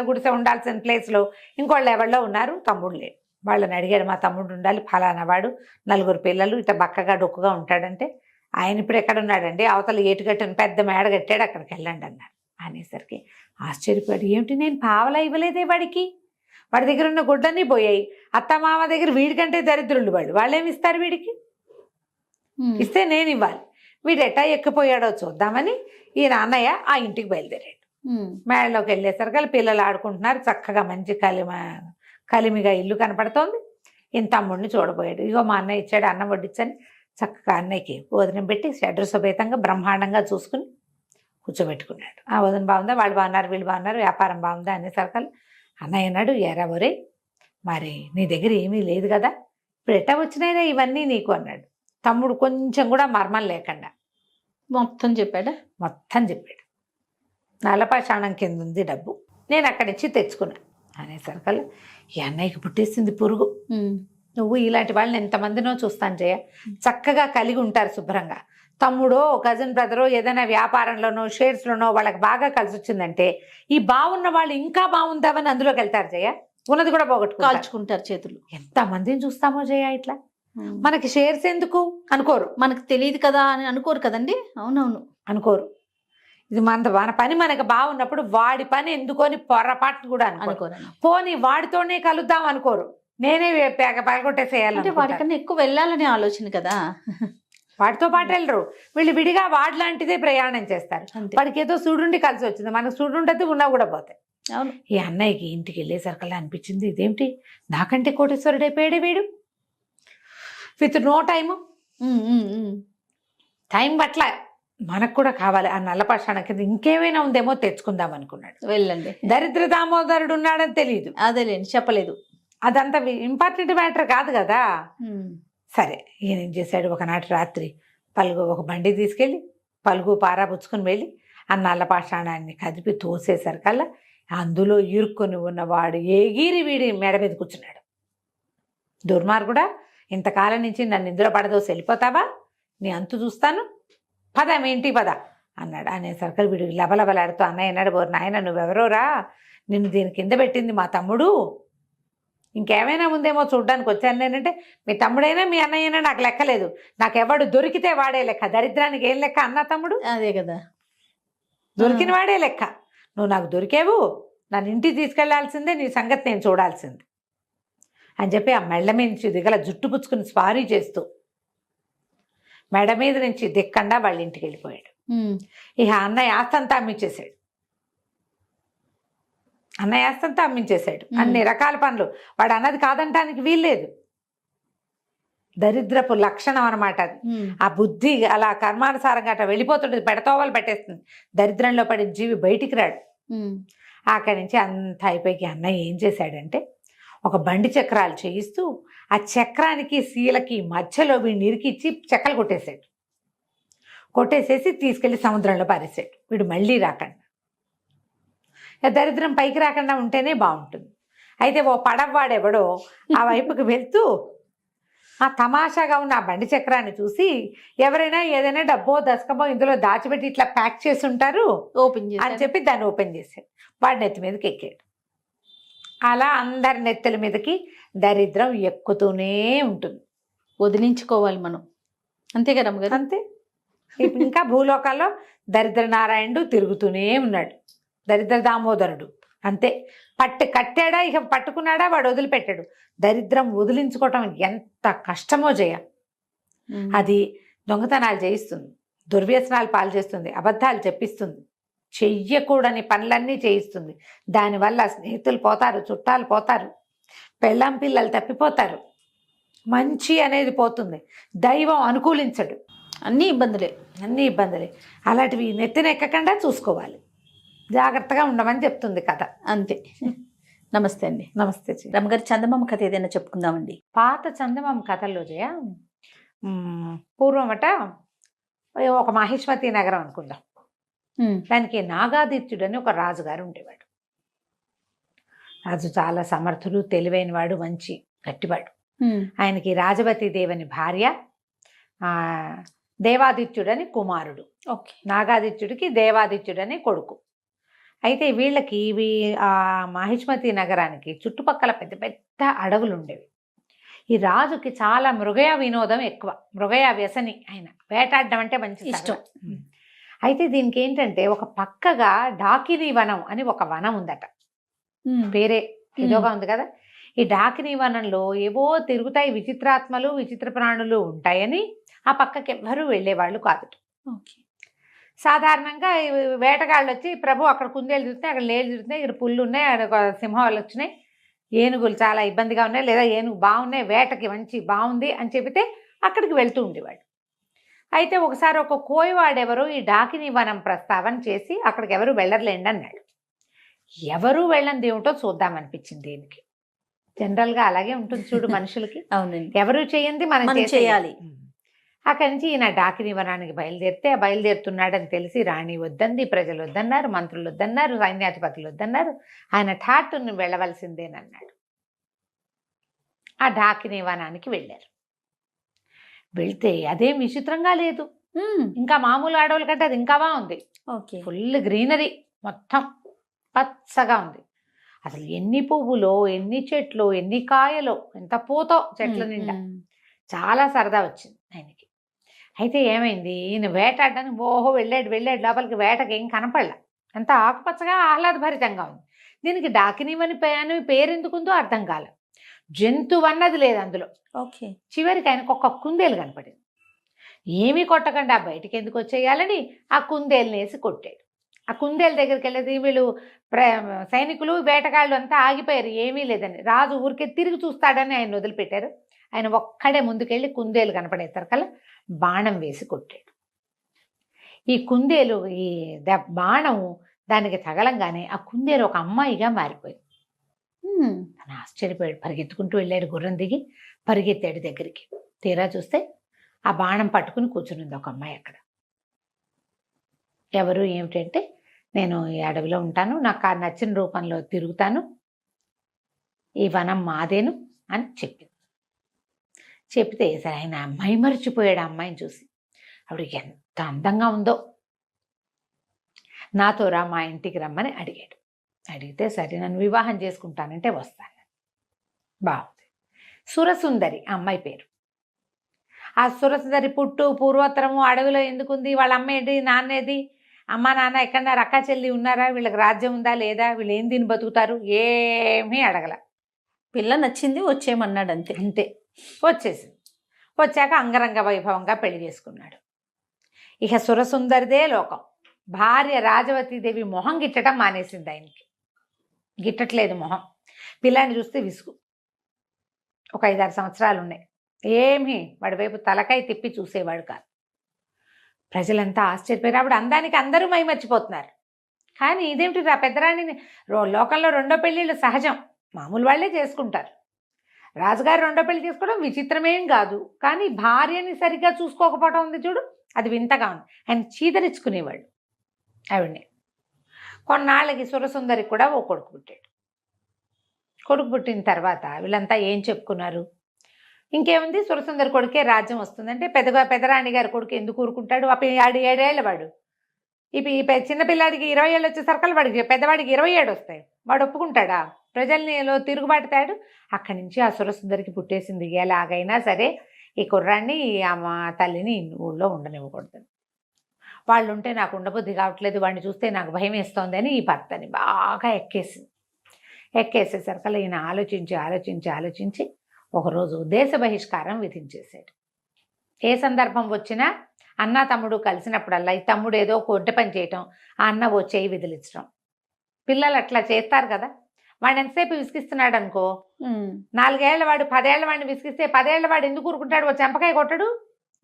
గుడిసె ఉండాల్సిన ప్లేస్లో ఇంకోళ్ళు ఎవరిలో ఉన్నారు, తమ్ముడు లేడు. వాళ్ళని అడిగాడు, మా తమ్ముడు ఉండాలి, ఫలానా వాడు, 4 పిల్లలు, ఇట్లా బక్కగా డొక్కుగా ఉంటాడంటే, ఆయన ఇప్పుడు ఎక్కడ ఉన్నాడండి, అవతల ఏటుగట్టుని పెద్ద మేడ కట్టాడు, అక్కడికి వెళ్ళండి అన్నారు. అనేసరికి ఆశ్చర్యపోయాడు, ఏమిటి నేను పావలా ఇవ్వలేదే వాడికి, వాడి దగ్గర ఉన్న గుడ్డన్నీ పోయాయి, అత్తమామ దగ్గర వీడికంటే దరిద్రులు వాళ్ళేమి ఇస్తారు వీడికి, ఇస్తే నేను ఇవ్వాలి, వీడు ఎట్టా ఎక్కిపోయాడో చూద్దామని ఈ నాన్నయ్య ఆ ఇంటికి బయలుదేరాడు. మేడలోకి వెళ్ళేసరికి పిల్లలు ఆడుకుంటున్నారు, చక్కగా మంచి కలిమిగా ఇల్లు కనపడుతోంది. ఈయన తమ్ముడిని చూడబోయాడు. ఇగో మా అన్నయ్య ఇచ్చాడు, అన్నం వడ్డించని చక్కగా అన్నయ్యకి భోజనం పెట్టి షడ్రసోపేతంగా బ్రహ్మాండంగా చూసుకుని కూర్చోబెట్టుకున్నాడు. ఆ వదిన బాగుందా, వాళ్ళు బాగున్నారు, వీళ్ళు బాగున్నారు, వ్యాపారం బాగుందా అనేసరికి అన్నయ్య అన్నాడు, ఎరా ఒరే మరి నీ దగ్గర ఏమీ లేదు కదా, ఇప్పుడు ఎట్టా వచ్చినాయినా ఇవన్నీ నీకు అన్నాడు. తమ్ముడు కొంచెం కూడా మర్మం లేకుండా మొత్తం చెప్పాడా? మొత్తం చెప్పాడు. నల్లపాషాణం కింద ఉంది డబ్బు, నేను అక్కడి నుంచి తెచ్చుకున్నాను అనేసరికల్లా ఈ అన్నయ్యకి పుట్టేసింది పురుగు. నువ్వు ఇలాంటి వాళ్ళని ఎంతమందినో చూస్తాను జయ, చక్కగా కలిగి ఉంటారు శుభ్రంగా, తమ్ముడో కజిన్ బ్రదరో ఏదైనా వ్యాపారంలోనో షేర్స్లోనో వాళ్ళకి బాగా కలిసి వచ్చిందంటే ఈ బాగున్న వాళ్ళు ఇంకా బాగుందామని అందులోకి వెళ్తారు జయ, ఉన్నది కూడా కాల్చుకుంటారు చేతులు. ఎంతమందిని చూస్తామో జయ ఇట్లా. మనకి షేర్స్ ఎందుకు అనుకోరు, మనకు తెలియదు కదా అని అనుకోరు కదండి. అవునవును అనుకోరు. ఇది మన పని మనకు బాగున్నప్పుడు వాడి పని ఎందుకొని పొరపాటును కూడా అనుకోరు. పోనీ వాడితోనే కలుద్దాం అనుకోరు, నేనే పగలగొట్టేసేయాలి, వాడికన్నా ఎక్కువ వెళ్ళాలనే ఆలోచన కదా. వాడితో పాటు వెళ్ళరు, వీళ్ళు విడిగా వాడి లాంటిదే ప్రయాణం చేస్తారు. వాడికి ఏదో సూడుండి కలిసి వచ్చింది, మనకు సూడుండదు, ఉన్నా కూడా పోతాయి. అవును. ఈ అన్నయ్యకి ఇంటికి వెళ్ళేసరికల్లా అనిపించింది, ఇదేమిటి నాకంటే కోటేశ్వరుడైపోయాడే వీడు, విత్ నో టైము, టైం పట్ల మనకు కూడా కావాలి. ఆ నల్లపాషాణ కింద ఇంకేమైనా ఉందేమో తెచ్చుకుందాం అనుకున్నాడు. వెళ్ళండి. దరిద్ర దామోదరుడు ఉన్నాడని తెలియదు, అదేలేండి చెప్పలేదు, అదంతా ఇంపార్టెంట్ మ్యాటర్ కాదు కదా. సరే ఈయన ఏం చేశాడు, ఒకనాటి రాత్రి ఒక బండి తీసుకెళ్ళి పలుగు పారా పుచ్చుకొని వెళ్ళి ఆ నల్లపాషాణాన్ని కదిపి తోసేసరికల్లా అందులో ఇరుక్కొని ఉన్నవాడు ఎగిరి వీడి మెడ మీద కూర్చున్నాడు. దుర్మార్గుడా, ఇంతకాలం నుంచి నన్ను ఇందులో పడదోసి వెళ్ళిపోతావా, నీ అంతు చూస్తాను, పద మీ ఇంటికి పద అన్నాడు. అనేసరికి వీడు లబలబలాడుతూ అన్నయ్య అన్నాడు, బోరు నాయన నువ్వెవరోరా, నిన్ను దీని కింద పెట్టింది మా తమ్ముడు, ఇంకేమైనా ఉందేమో చూడ్డానికి వచ్చాను నేనంటే, మీ తమ్ముడైనా మీ అన్నయ్యైనా నాకు లెక్కలేదు, నాకెవడు దొరికితే వాడే లెక్క, దరిద్రానికి ఏం లెక్క అన్న తమ్ముడు, అదే కదా, దొరికిన వాడే లెక్క, నువ్వు నాకు దొరికావు, నన్ను ఇంటికి తీసుకెళ్లాల్సిందే, నీ సంగతి నేను చూడాల్సింది అని చెప్పి ఆ మెళ్ళ మీద నుంచి దిగల జుట్టు పుచ్చుకుని స్వారీ చేస్తూ మెడ మీద నుంచి దిక్కండా వాళ్ళ ఇంటికి వెళ్ళిపోయాడు. ఇక అన్నయ్య ఆస్తంతా అమ్మించేశాడు, అన్నయ్య ఆస్తంతా అమ్మించేశాడు, అన్ని రకాల పనులు వాడు అన్నది కాదంటానికి వీల్లేదు. దరిద్రపు లక్షణం అనమాట అది. ఆ బుద్ధి అలా కర్మానుసారంగా అట్లా వెళ్ళిపోతుంటుంది, పెడతోవలు పెట్టేస్తుంది, దరిద్రంలో పడిన జీవి బయటికి రాడు. అక్కడి నుంచి అంత అయిపోయి అన్నయ్య ఏం చేశాడంటే, ఒక బండి చక్రాలు చేయిస్తూ ఆ చక్రానికి శీలకి మధ్యలో వీడిని ఇరికిచ్చి చెక్కలు కొట్టేసేసి తీసుకెళ్లి సముద్రంలో పారేసాడు. వీడు మళ్ళీ రాకుండా, దరిద్రం పైకి రాకుండా ఉంటేనే బాగుంటుంది. అయితే ఓ పడవవాడెవడో ఆ వైపుకి వెళ్తూ ఆ తమాషాగా ఉన్న ఆ బండి చక్రాన్ని చూసి, ఎవరైనా ఏదైనా డబ్బో దశకమో ఇందులో దాచిపెట్టి ఇట్లా ప్యాక్ చేసి ఉంటారు ఓపెన్ అని చెప్పి దాన్ని ఓపెన్ చేశాడు. వాడి నెత్తి మీదకి ఎక్కాడు. అలా అందరి నెత్తల మీదకి దరిద్రం ఎక్కుతూనే ఉంటుంది. వదిలించుకోవాలి మనం, అంతే కదా అమ్మగారు? అంతే. ఇప్పుడు ఇంకా భూలోకాల్లో దరిద్ర నారాయణుడు తిరుగుతూనే ఉన్నాడు, దరిద్ర దామోదరుడు. అంతే, కట్టాడా ఇక పట్టుకున్నాడా వాడు వదిలిపెట్టాడు. దరిద్రం వదిలించుకోవటం ఎంత కష్టమో జయ. అది దొంగతనాలు చేయిస్తుంది, దుర్వ్యసనాలు పాలు చేస్తుంది, అబద్ధాలు చెప్పిస్తుంది, చెయ్యకూడని పనులన్నీ చేయిస్తుంది. దానివల్ల స్నేహితులు పోతారు, చుట్టాలు పోతారు, పెళ్ళాం పిల్లలు తప్పిపోతారు, మంచి అనేది పోతుంది, దైవం అనుకూలించడు, అన్నీ ఇబ్బందులే. అన్నీ ఇబ్బందులే. అలాంటివి నెత్తినెక్కకుండా చూసుకోవాలి, జాగ్రత్తగా ఉండమని చెప్తుంది కథ. అంతే. నమస్తే అండి. నమస్తే జయ. రమ్మగారు, చందమామ కథ ఏదైనా చెప్పుకుందామండి. పాత చందమామ కథల్లో జయ, పూర్వమట ఒక మహిష్మతి నగరం అనుకుందాం. దానికి నాగాదిత్యుడు అని ఒక రాజుగారు ఉండేవాడు. రాజు చాలా సమర్థుడు, తెలివైన వాడు, మంచి గట్టివాడు. ఆయనకి రాజవతి దేవని భార్య, దేవాదిత్యుడని కుమారుడు. ఓకే. నాగాదిత్యుడికి దేవాదిత్యుడని కొడుకు. అయితే వీళ్ళకి ఆ మహిష్మతి నగరానికి చుట్టుపక్కల పెద్ద పెద్ద అడవులు ఉండేవి. ఈ రాజుకి చాలా మృగయ వినోదం ఎక్కువ, మృగయ వ్యసని. ఆయన వేటాడడం అంటే మంచి ఇష్టం. అయితే దీనికి ఏంటంటే ఒక పక్కగా డాకినీ వనం అని ఒక వనం ఉందట. పేరే ఏదోగా ఉంది కదా. ఈ డాకినీ వనంలో ఏవో తిరుగుతాయి విచిత్రాత్మలు, విచిత్ర ప్రాణులు ఉంటాయని ఆ పక్కకి ఎవ్వరూ వెళ్ళేవాళ్ళు కాదు. సాధారణంగా వేటగాళ్ళు వచ్చి, ప్రభు అక్కడ కుందేలు తిరుగుతున్నాయి, అక్కడ లేళ్ళు తిరుగుతున్నాయి, ఇక్కడ పుళ్ళు ఉన్నాయి, అక్కడ సింహాలు వచ్చినాయి, ఏనుగులు చాలా ఇబ్బందిగా ఉన్నాయి, లేదా ఏనుగు బాగున్నాయి, వేటకి మంచి బాగుంది అని చెబితే అక్కడికి వెళ్తూ ఉండేవాడు. అయితే ఒకసారి ఒక కోయవాడెవరో ఈ డాకినీ వనం ప్రస్తావన చేసి అక్కడికి ఎవరు వెళ్ళర్లేండి అన్నాడు. ఎవరు వెళ్ళంది ఏమిటో చూద్దామనిపించింది దీనికి. జనరల్గా అలాగే ఉంటుంది చూడు మనుషులకి. అవునండి. ఎవరు చేయండి మనం చేయాలి. అక్కడి నుంచి ఈయన డాకినీ వనానికి బయలుదేరితే, బయలుదేరుతున్నాడని తెలిసి రాణి వద్దంది, ప్రజలు వద్దన్నారు, మంత్రులు వద్దన్నారు, సైన్యాధిపతులు వద్దన్నారు. ఆయన ఠాట్టును వెళ్ళవలసిందేనన్నాడు. ఆ డాకినీ వనానికి వెళ్ళారు. వెళ్తే అదేం విచిత్రంగా లేదు, ఇంకా మామూలు అడవుల కంటే అది ఇంకా బాగుంది. ఫుల్ గ్రీనరీ, మొత్తం పచ్చగా ఉంది. అసలు ఎన్ని పువ్వులో, ఎన్ని చెట్లు, ఎన్ని కాయలో, ఎంత పూతో చెట్ల నిండా. చాలా సరదా వచ్చింది ఆయనకి. అయితే ఏమైంది, ఈయన వేటాడడానికి వెళ్ళాడు లోపలికి. వేటకి ఏం కనపడలా, అంత ఆకుపచ్చగా ఆహ్లాదభరితంగా ఉంది. దీనికి డాకినీవని పేరు ఎందుకుందో అర్థం కాల. జంతువు అన్నది లేదు అందులో. ఓకే. చివరికి ఆయనకు ఒక కుందేలు కనపడింది. ఏమీ కొట్టకుండా బయటికి ఎందుకు వచ్చేయాలని ఆ కుందేలుని వేసి కొట్టాడు. ఆ కుందేలు దగ్గరికి వెళ్ళేది వీళ్ళు సైనికులు, వేటగాళ్ళు అంతా ఆగిపోయారు, ఏమీ లేదని. రాజు ఊరికే తిరిగి చూస్తాడని ఆయన వదిలిపెట్టారు. ఆయన ఒక్కడే ముందుకెళ్ళి కుందేలు కనపడేసరికల్లా బాణం వేసి కొట్టాడు. ఈ కుందేలు, ఈ బాణం దానికి తగలంగానే ఆ కుందేలు ఒక అమ్మాయిగా మారిపోయింది. తను ఆశ్చర్యపోయాడు, పరిగెత్తుకుంటూ వెళ్ళాడు, గుర్రం దిగి పరిగెత్తాడు దగ్గరికి. తీరా చూస్తే ఆ బాణం పట్టుకుని కూర్చునింది ఒక అమ్మాయి అక్కడ. ఎవరు ఏమిటంటే, నేను ఈ అడవిలో ఉంటాను, నాకు ఆ నచ్చిన రూపంలో తిరుగుతాను, ఈ వనం మాదేను అని చెప్పింది. చెప్తే సరే ఆయన మైమరిచిపోయాడు. ఆ అమ్మాయిని చూసి, ఆవిడ ఎంత అందంగా ఉందో, నాతో రా, మా ఇంటికి రమ్మని అడిగాడు. అడిగితే సరే నన్ను వివాహం చేసుకుంటానంటే వస్తాను. బాగుంది. సురసుందరి ఆ అమ్మాయి పేరు. ఆ సురసుందరి పుట్టు పూర్వోత్తరము అడవిలో ఎందుకుంది, వాళ్ళ అమ్మ ఏంటి, నాన్నేది, అమ్మ నాన్న ఎక్కడన్నారు, అక్క చెల్లి ఉన్నారా, వీళ్ళకి రాజ్యం ఉందా లేదా, వీళ్ళు ఏం తిని బతుకుతారు, ఏమీ అడగల. పిల్ల నచ్చింది, వచ్చేయమన్నాడు, అంతే. అంతే. వచ్చేసింది. వచ్చాక అంగరంగ వైభవంగా పెళ్లి చేసుకున్నాడు. ఇక సురసుందరిదే లోకం. భార్య రాజవతీదేవి మొహం గిట్టడం మానేసింది. ఆయనకి గిట్టట్లేదు మొహం. పిల్లాన్ని చూస్తే విసుగు. ఒక 5-6 సంవత్సరాలు ఉన్నాయి. ఏమీ వాడి వైపు తలకాయ తిప్పి చూసేవాడు కాదు. ప్రజలంతా ఆశ్చర్యపోయారు. ఆవిడ అందానికి అందరూ మైమర్చిపోతున్నారు. కానీ ఇదేమిటి, ఆ పెద్దరాణిని, లోకంలో 2వ పెళ్ళిళ్ళు సహజం, మామూలు వాళ్ళే చేసుకుంటారు. రాజుగారు 2వ పెళ్లి చేసుకోవడం విచిత్రమేం కాదు. కానీ భార్యని సరిగ్గా చూసుకోకపోవడం ఉంది చూడు, అది వింతగా ఉంది. ఆయన చీదరించుకునేవాళ్ళు ఆవిడ్ని. కొన్నాళ్ళకి సురసుందరికి కూడా ఓ కొడుకు పుట్టాడు. కొడుకు పుట్టిన తర్వాత వీళ్ళంతా ఏం చెప్పుకున్నారు, ఇంకేముంది, సురసుందరి కొడుకే రాజ్యం వస్తుందంటే పెద్దరాణి గారి కొడుకు ఎందుకు ఊరుకుంటాడు, 7 ఏళ్ళ వాడు. ఈ చిన్నపిల్లాడికి 20 ఏళ్ళు వచ్చేసరికి వాడికి, పెద్దవాడికి 27 వస్తాయి, వాడు ఒప్పుకుంటాడా? ప్రజల్నిలో తిరుగుబాటుతాడు. అక్కడి నుంచి ఆ సురసుందరికి పుట్టేసింది, ఎలాగైనా సరే ఈ కుర్రాన్ని మా తల్లిని ఊళ్ళో ఉండనివ్వకూడదు, వాళ్ళు ఉంటే నాకు ఉండబుద్ధి కావట్లేదు, వాడిని చూస్తే నాకు భయం వేస్తోంది అని ఈ భర్తని బాగా ఎక్కేసేసరికి ఈయన ఆలోచించి ఒకరోజు దేశ బహిష్కారం విధించేశాడు. ఏ సందర్భం వచ్చినా అన్న తమ్ముడు కలిసినప్పుడల్లా ఈ తమ్ముడు ఏదో కొడ్డ పని చేయటం, ఆ అన్న ఓ చేయి విదిలించడం. పిల్లలు అట్లా చేస్తారు కదా. వాడు ఎంతసేపు విసిగిస్తున్నాడు అనుకో, 4 ఏళ్ల వాడు 10 ఏళ్ల వాడిని విసిగిస్తే 10 ఏళ్ల వాడు ఎందుకు ఊరుకుంటాడు? ఓ చెంపకాయ కొట్టడు,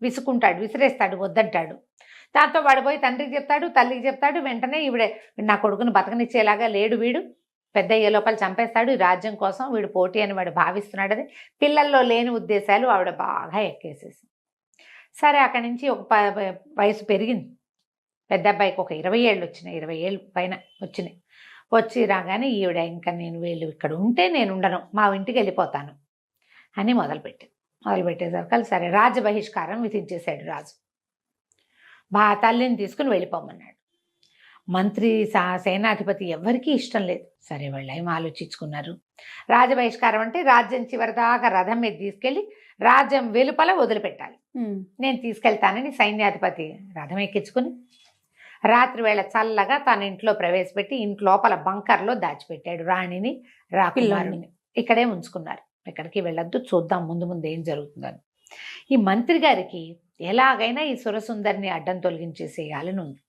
విసుకుంటాడు, విసిరేస్తాడు, వద్దంటాడు. దాంతో వాడు పోయి తండ్రికి చెప్తాడు, తల్లికి చెప్తాడు. వెంటనే ఈవిడే నా కొడుకుని బతకనిచ్చేలాగా లేడు, వీడు పెద్ద అయ్యే లోపల చంపేస్తాడు, ఈ రాజ్యం కోసం వీడు పోటీ అని వాడు భావిస్తున్నాడని పిల్లల్లో లేని ఉద్దేశాలు ఆవిడ బాగా ఎక్కేసేసి. సరే అక్కడి నుంచి ఒక వయసు పెరిగింది. పెద్ద అబ్బాయికి ఒక 20 ఏళ్ళు వచ్చినాయి, 20 ఏళ్ళు పైన వచ్చినాయి. వచ్చి రాగానే ఈవిడ ఇంకా నేను వీళ్ళు ఇక్కడ ఉంటే నేను ఉండను, మా ఇంటికి వెళ్ళిపోతాను అని మొదలుపెట్టేసరికి సరే రాజ్య బహిష్కారం విధించేశాడు రాజు. తల్లిని తీసుకుని వెళ్ళిపోమన్నాడు. మంత్రి సేనాధిపతి ఎవరికీ ఇష్టం లేదు. సరే వాళ్ళు ఏం ఆలోచించుకున్నారు, రాజబహిష్కారం అంటే రాజ్యం చివరిదాకా రథం మీద తీసుకెళ్ళి రాజ్యం వెలుపల వదిలిపెట్టాలి, నేను తీసుకెళ్తానని సైన్యాధిపతి రథం ఎక్కించుకుని రాత్రి వేళ చల్లగా తన ఇంట్లో ప్రవేశపెట్టి ఇంట్లోపల బంకర్లో దాచిపెట్టాడు రాణిని, రాకుమారుని. ఇక్కడే ఉంచుకున్నారు, ఎక్కడికి వెళ్ళొద్దు, చూద్దాం ముందు ముందు ఏం జరుగుతుందని. ఈ మంత్రి గారికి ఎలాగైనా ఈ సురసుందరిని అడ్డం తొలగించేసేయాలని ఉంది.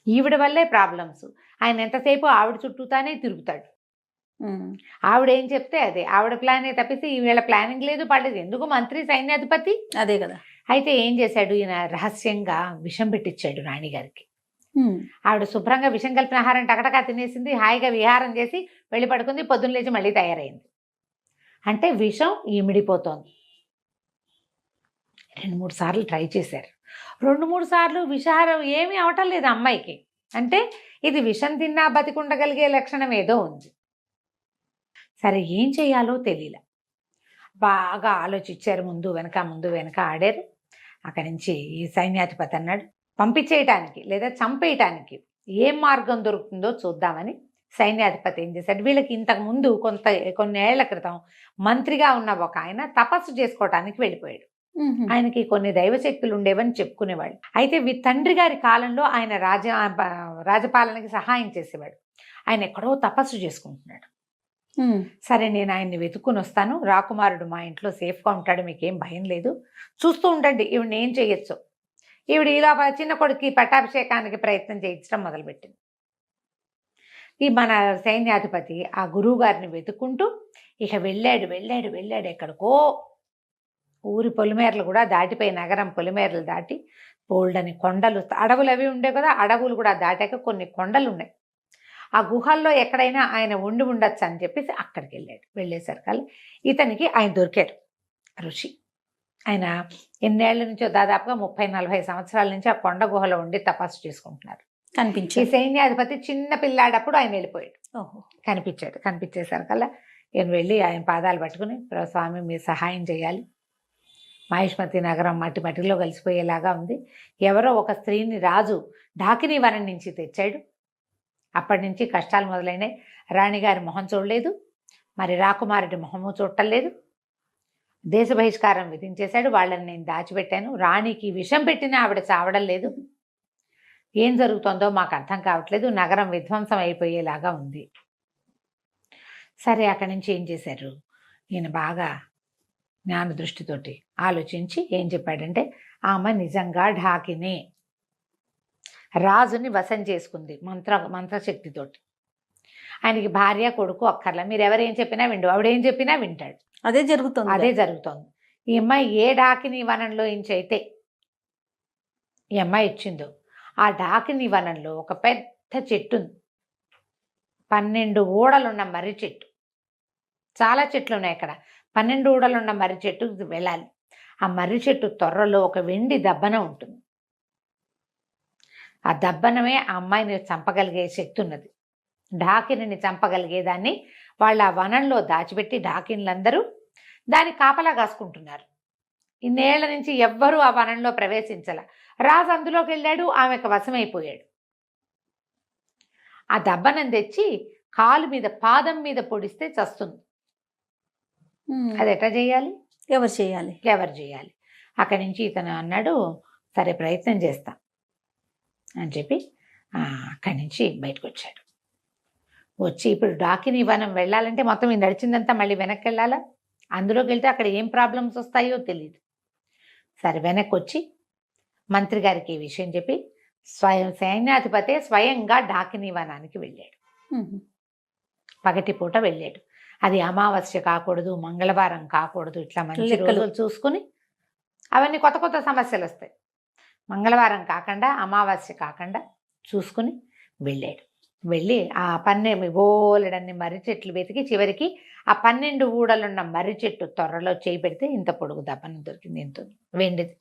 ఈవిడ వల్లే ప్రాబ్లమ్స్. ఆయన ఎంతసేపు ఆవిడ చుట్టూతానే తిరుగుతాడు. ఆవిడ ఏం చెప్తే అదే, ఆవిడ ప్లానే తప్పిస్తే ఈవేళ ప్లానింగ్ లేదు, పడలేదు. ఎందుకు మంత్రి సైన్యాధిపతి అదే కదా. అయితే ఏం చేశాడు ఈయన, రహస్యంగా విషం పెట్టించాడు రాణిగారికి. ఆవిడ శుభ్రంగా విషం కలిపిన ఆహారం టకటకా తినేసింది, హాయిగా విహారం చేసి వెళ్ళి పడుకుంది. పొద్దున్న లేచి మళ్ళీ తయారైంది. అంటే విషం ఇమిడిపోతోంది. 2-3 సార్లు ట్రై చేశారు. 2-3 సార్లు విషాహారం ఏమీ అవటం లేదు అమ్మాయికి. అంటే ఇది విషం తిన్నా బతికుండగలిగే లక్షణం ఏదో ఉంది. సరే ఏం చేయాలో తెలియలే. బాగా ఆలోచించారు, ముందు వెనక ఆడారు. అక్కడి నుంచి ఈ సైన్యాధిపతి అన్నాడు, పంపించేయటానికి లేదా చంపేయటానికి ఏం మార్గం దొరుకుతుందో చూద్దామని సైన్యాధిపతి ఏం చేశాడు, వీళ్ళకి ఇంతకుముందు కొన్ని ఏళ్ల క్రితం మంత్రిగా ఉన్న ఒక ఆయన తపస్సు చేసుకోవటానికి వెళ్ళిపోయాడు. ఆయనకి కొన్ని దైవశక్తులు ఉండేవని చెప్పుకునేవాడు. అయితే తండ్రి గారి కాలంలో ఆయన రాజపాలనకి సహాయం చేసేవాడు. ఆయన ఎక్కడో తపస్సు చేసుకుంటున్నాడు. సరే నేను ఆయన్ని వెతుక్కుని వస్తాను, రాకుమారుడు మా ఇంట్లో సేఫ్గా ఉంటాడు, మీకేం భయం లేదు, చూస్తూ ఉండండి ఈవిడ ఏం చేయొచ్చు. ఈవిడ ఇలా చిన్న కొడుకు పట్టాభిషేకానికి ప్రయత్నం చేయించడం మొదలుపెట్టింది. ఈ మన సైన్యాధిపతి ఆ గురువు గారిని వెతుక్కుంటూ ఇక వెళ్ళాడు ఎక్కడికో. ఊరి పొలిమేరలు కూడా దాటిపోయి నగరం పొలిమేరలు దాటి బోల్డని కొండలు, అడవులు అవి ఉండే కదా, అడవులు కూడా దాటాక కొన్ని కొండలు ఉన్నాయి. ఆ గుహల్లో ఎక్కడైనా ఆయన ఉండొచ్చు అని చెప్పేసి అక్కడికి వెళ్ళేసరికి ఇతనికి ఆయన దొరికారు, ఋషి. ఆయన ఎన్నేళ్ల నుంచో దాదాపుగా 30-40 సంవత్సరాల నుంచి ఆ కొండ గుహలో ఉండి తపస్సు చేసుకుంటున్నారు. ఈ సైన్యాధిపతి చిన్న పిల్లాడప్పుడు ఆయన వెళ్ళిపోయాడు. కనిపించేసరికల్లా నేను వెళ్ళి ఆయన పాదాలు పట్టుకుని, స్వామి మీరు సహాయం చేయాలి, మహిష్మతి నగరం మట్టిలో కలిసిపోయేలాగా ఉంది. ఎవరో ఒక స్త్రీని రాజు ఢాకినీ వనం నుంచి తెచ్చాడు. అప్పటి నుంచి కష్టాలు మొదలైనాయి. రాణిగారి మొహం చూడలేదు, మరి రాకుమారుడి మొహము చూడలేదు. దేశ బహిష్కారం విధించేశాడు. వాళ్ళని నేను దాచిపెట్టాను. రాణికి విషం పెట్టినా ఆవిడ చావడం లేదు. ఏం జరుగుతుందో మాకు అర్థం కావట్లేదు, నగరం విధ్వంసం అయిపోయేలాగా ఉంది. సరే అక్కడి నుంచి ఏం చేశారు, ఈయన బాగా జ్ఞాన దృష్టితోటి ఆలోచించి ఏం చెప్పాడంటే, ఆమె నిజంగా ఢాకిని రాజుని వశం చేసుకుంది మంత్రశక్తితోటి. ఆయనకి భార్య కొడుకు అక్కర్లా, మీరు ఎవరేం చెప్పినా విండు, ఆవిడేం చెప్పినా వింటాడు. అదే జరుగుతోంది. ఈ అమ్మాయి ఏ డాకిని వనంలో అయితే ఈ అమ్మాయి ఇచ్చిందో ఆ డాకిని వనంలో ఒక పెద్ద చెట్టు ఉంది. 12 ఊడలున్న మర్రి చెట్టు. చాలా చెట్లు ఉన్నాయి అక్కడ. 12 ఊడలున్న మర్రి చెట్టుకు వెళ్ళాలి. ఆ మర్రి చెట్టు తొర్రలో ఒక వెండి దబ్బన ఉంటుంది. ఆ దబ్బనమే ఆ అమ్మాయిని చంపగలిగే శక్తి ఉన్నది. డాకిని చంపగలిగేదాన్ని వాళ్ళ ఆ వనంలో దాచిపెట్టి డాకిన్లందరూ దాన్ని కాపలా కాసుకుంటున్నారు. ఇన్నేళ్ల నుంచి ఎవ్వరూ ఆ వనంలో ప్రవేశించాల. రాజు అందులోకి వెళ్ళాడు, ఆమెకు వశమైపోయాడు. ఆ దబ్బనం తెచ్చి కాలు మీద పాదం మీద పొడిస్తే చస్తుంది. అది ఎట్లా చేయాలి? ఎవరు చేయాలి? ఎవరు చేయాలి? అక్కడి నుంచి ఇతను అన్నాడు, సరే ప్రయత్నం చేస్తా అని చెప్పి అక్కడి నుంచి బయటకు వచ్చాడు. వచ్చి ఇప్పుడు డాకిని వనం వెళ్ళాలంటే మొత్తం ఈ నడిచిందంతా మళ్ళీ వెనక్కి వెళ్ళాలా? అందులోకి వెళ్తే అక్కడ ఏం ప్రాబ్లమ్స్ వస్తాయో తెలియదు. సరే వెనక్కి వచ్చి మంత్రి గారికి ఈ విషయం చెప్పి సైన్యాధిపతే స్వయంగా డాకిని వనానికి వెళ్ళాడు. పగటిపూట వెళ్ళాడు. అది అమావాస్య కాకూడదు, మంగళవారం కాకూడదు, ఇట్లా మంచి రోజులు చూసుకుని, అవన్నీ కొత్త కొత్త సమస్యలు వస్తాయి. మంగళవారం కాకుండా అమావాస్య కాకుండా చూసుకుని వెళ్ళాడు. వెళ్ళి ఆ బోలెడన్ని మర్రి చెట్లు వెతికి చివరికి ఆ 12 ఊడలున్న మర్రి చెట్టు త్వరలో చేయి పెడితే ఇంత పొడుగు దప్పన దొరికింది, ఇంత వెండిది.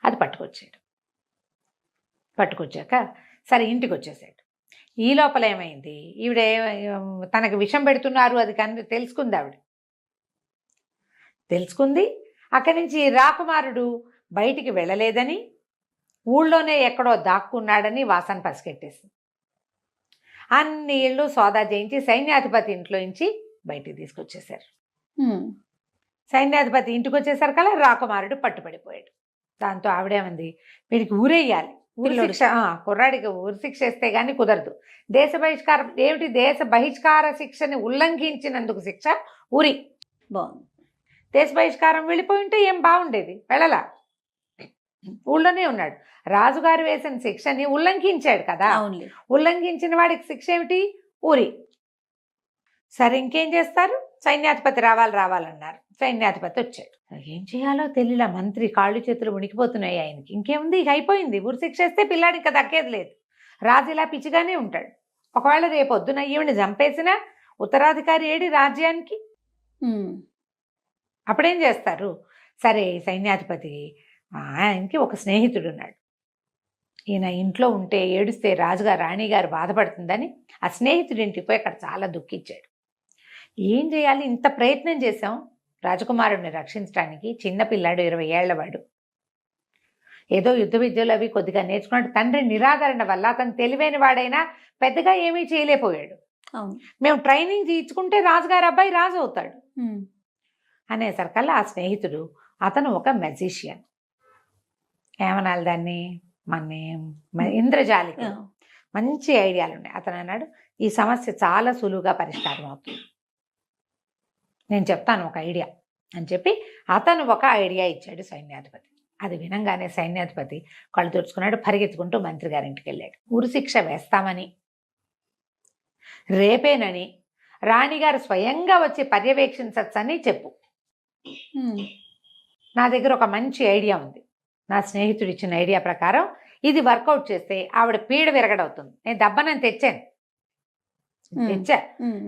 అది పట్టుకొచ్చాక సరే ఇంటికి వచ్చేసాడు. ఈ లోపల ఏమైంది, ఈవిడ తనకు విషం పెడుతున్నారు అది కానీ తెలుసుకుంది. ఆవిడ తెలుసుకుంది. అక్కడి నుంచి రాకుమారుడు బయటికి వెళ్ళలేదని, ఊళ్ళోనే ఎక్కడో దాక్కున్నాడని వాసన పసిగట్టేసింది. అన్ని ఇళ్ళు సోదా చేయించి సైన్యాధిపతి ఇంట్లో నుంచి బయటికి తీసుకొచ్చేశారు. సైన్యాధిపతి ఇంటికి వచ్చేసరి కల్లా రాకుమారుడు పట్టుబడిపోయాడు. దాంతో ఆవిడేమంది, వీడికి ఊరేయాలి, ఊరి శిక్ష, కుర్రాడికి ఊరి శిక్ష వేస్తే గానీ కుదరదు. దేశ బహిష్కారం ఏమిటి? దేశ బహిష్కార శిక్షని ఉల్లంఘించినందుకు శిక్ష ఊరి. బాగుంది. దేశ బహిష్కారం వెళ్ళిపోయి ఉంటే ఏం బాగుండేది, వెళ్ళలా, ఊళ్ళోనే ఉన్నాడు. రాజుగారు వేసిన శిక్షని ఉల్లంఘించాడు కదా, ఉల్లంఘించిన వాడికి శిక్ష ఏమిటి? ఊరి. సరే ఇంకేం చేస్తారు? సైన్యాధిపతి రావాలన్నారు. సైన్యాధిపతి వచ్చాడు. ఏం చేయాలో తెలియలా. మంత్రి కాళ్ళు చేతులు ఉనికిపోతున్నాయి ఆయనకి. ఇంకేముంది, ఇక అయిపోయింది. ఊరి శిక్ష వేస్తే పిల్లాడి ఇంకా దక్కేది లేదు. రాజు ఇలా పిచ్చిగానే ఉంటాడు. ఒకవేళ రేపొద్దున ఈవిని చంపేసినా ఉత్తరాధికారి ఏడి రాజ్యానికి? అప్పుడేం చేస్తారు? సరే సైన్యాధిపతి ఆయనకి ఒక స్నేహితుడు ఉన్నాడు. ఈయన ఇంట్లో ఉంటే ఏడుస్తే రాజుగారు రాణిగారు బాధపడుతుందని ఆ స్నేహితుడి ఇంటికి పోయి అక్కడ చాలా దుఃఖించాడు. ఏం చేయాలి, ఇంత ప్రయత్నం చేశాం రాజకుమారుడిని రక్షించడానికి. చిన్నపిల్లాడు, 20 ఏళ్లవాడు. ఏదో యుద్ధ విద్యలు అవి కొద్దిగా నేర్చుకున్నాడు. తండ్రి నిరాదరణ వల్ల అతను తెలివైన వాడైనా పెద్దగా ఏమీ చేయలేకపోయాడు. మేము ట్రైనింగ్ చేయించుకుంటే రాజుగారు అబ్బాయి రాజు అవుతాడు అనేసరికల్లా ఆ స్నేహితుడు, అతను ఒక మెజిషియన్, ఏమనాలి దాన్ని, ఇంద్రజాలిక, మంచి ఐడియాలు ఉన్నాయి. అతను అన్నాడు, ఈ సమస్య చాలా సులువుగా పరిష్కారం అవుతుంది, నేను చెప్తాను ఒక ఐడియా అని చెప్పి అతను ఒక ఐడియా ఇచ్చాడు సైన్యాధిపతి. అది వినంగానే సైన్యాధిపతి కళ్ళు తుడుచుకున్నాడు. పరిగెత్తుకుంటూ మంత్రి గారింటికి వెళ్ళాడు. ఉరి శిక్ష వేస్తామని, రేపేనని రాణిగారు స్వయంగా వచ్చి పర్యవేక్షించచ్చని చెప్పు. నా దగ్గర ఒక మంచి ఐడియా ఉంది. నా స్నేహితుడు ఇచ్చిన ఐడియా ప్రకారం ఇది వర్కౌట్ చేస్తే ఆవిడ పీడ విరగడవుతుంది. నేను దెబ్బనని తెచ్చా,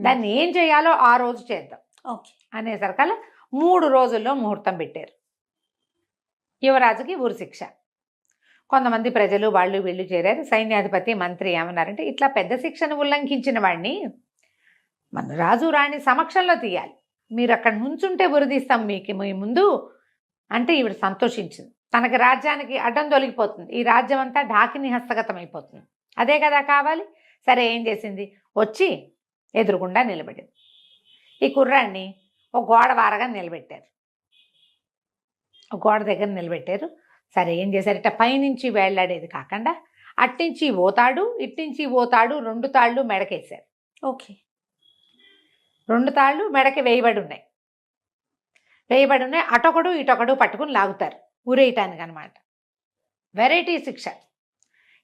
దాన్ని ఏం చేయాలో ఆ రోజు చేద్దాం అనేసరికల్లా 3 రోజుల్లో ముహూర్తం పెట్టారు. యువరాజుకి ఊరి శిక్ష. కొంతమంది ప్రజలు వాళ్ళు వీళ్ళు చేరారు. సైన్యాధిపతి మంత్రి ఏమన్నారంటే, ఇట్లా పెద్ద శిక్షను ఉల్లంఘించిన వాడిని మన రాజు రాణి సమక్షంలో తీయాలి, మీరు అక్కడ నుంచుంటే ఉరిదీస్తాం మీ ముందు అంటే ఈవిడ సంతోషించింది. తనకి రాజ్యానికి అడ్డం తొలగిపోతుంది, ఈ రాజ్యం అంతా డాకిని హస్తగతం అయిపోతుంది, అదే కదా కావాలి. సరే ఏం చేసింది, వచ్చి ఎదురుగుండా నిలబడింది. ఈ కుర్రాన్ని ఒక గోడ వారగా నిలబెట్టారు, ఒక గోడ దగ్గర నిలబెట్టారు. సరే ఏం చేశారు, ఇట్లా పైనుంచి వేళ్లాడేది కాకుండా అట్నుంచి పోతాడు ఇట్నుంచి పోతాడు, 2 తాళ్ళు మెడకేశారు. ఓకే, 2 తాళ్ళు మెడకి వేయబడి ఉన్నాయి. అటొకడు ఇటొకడు పట్టుకుని లాగుతారు ఊరేయటానికి అనమాట. వెరైటీ శిక్ష.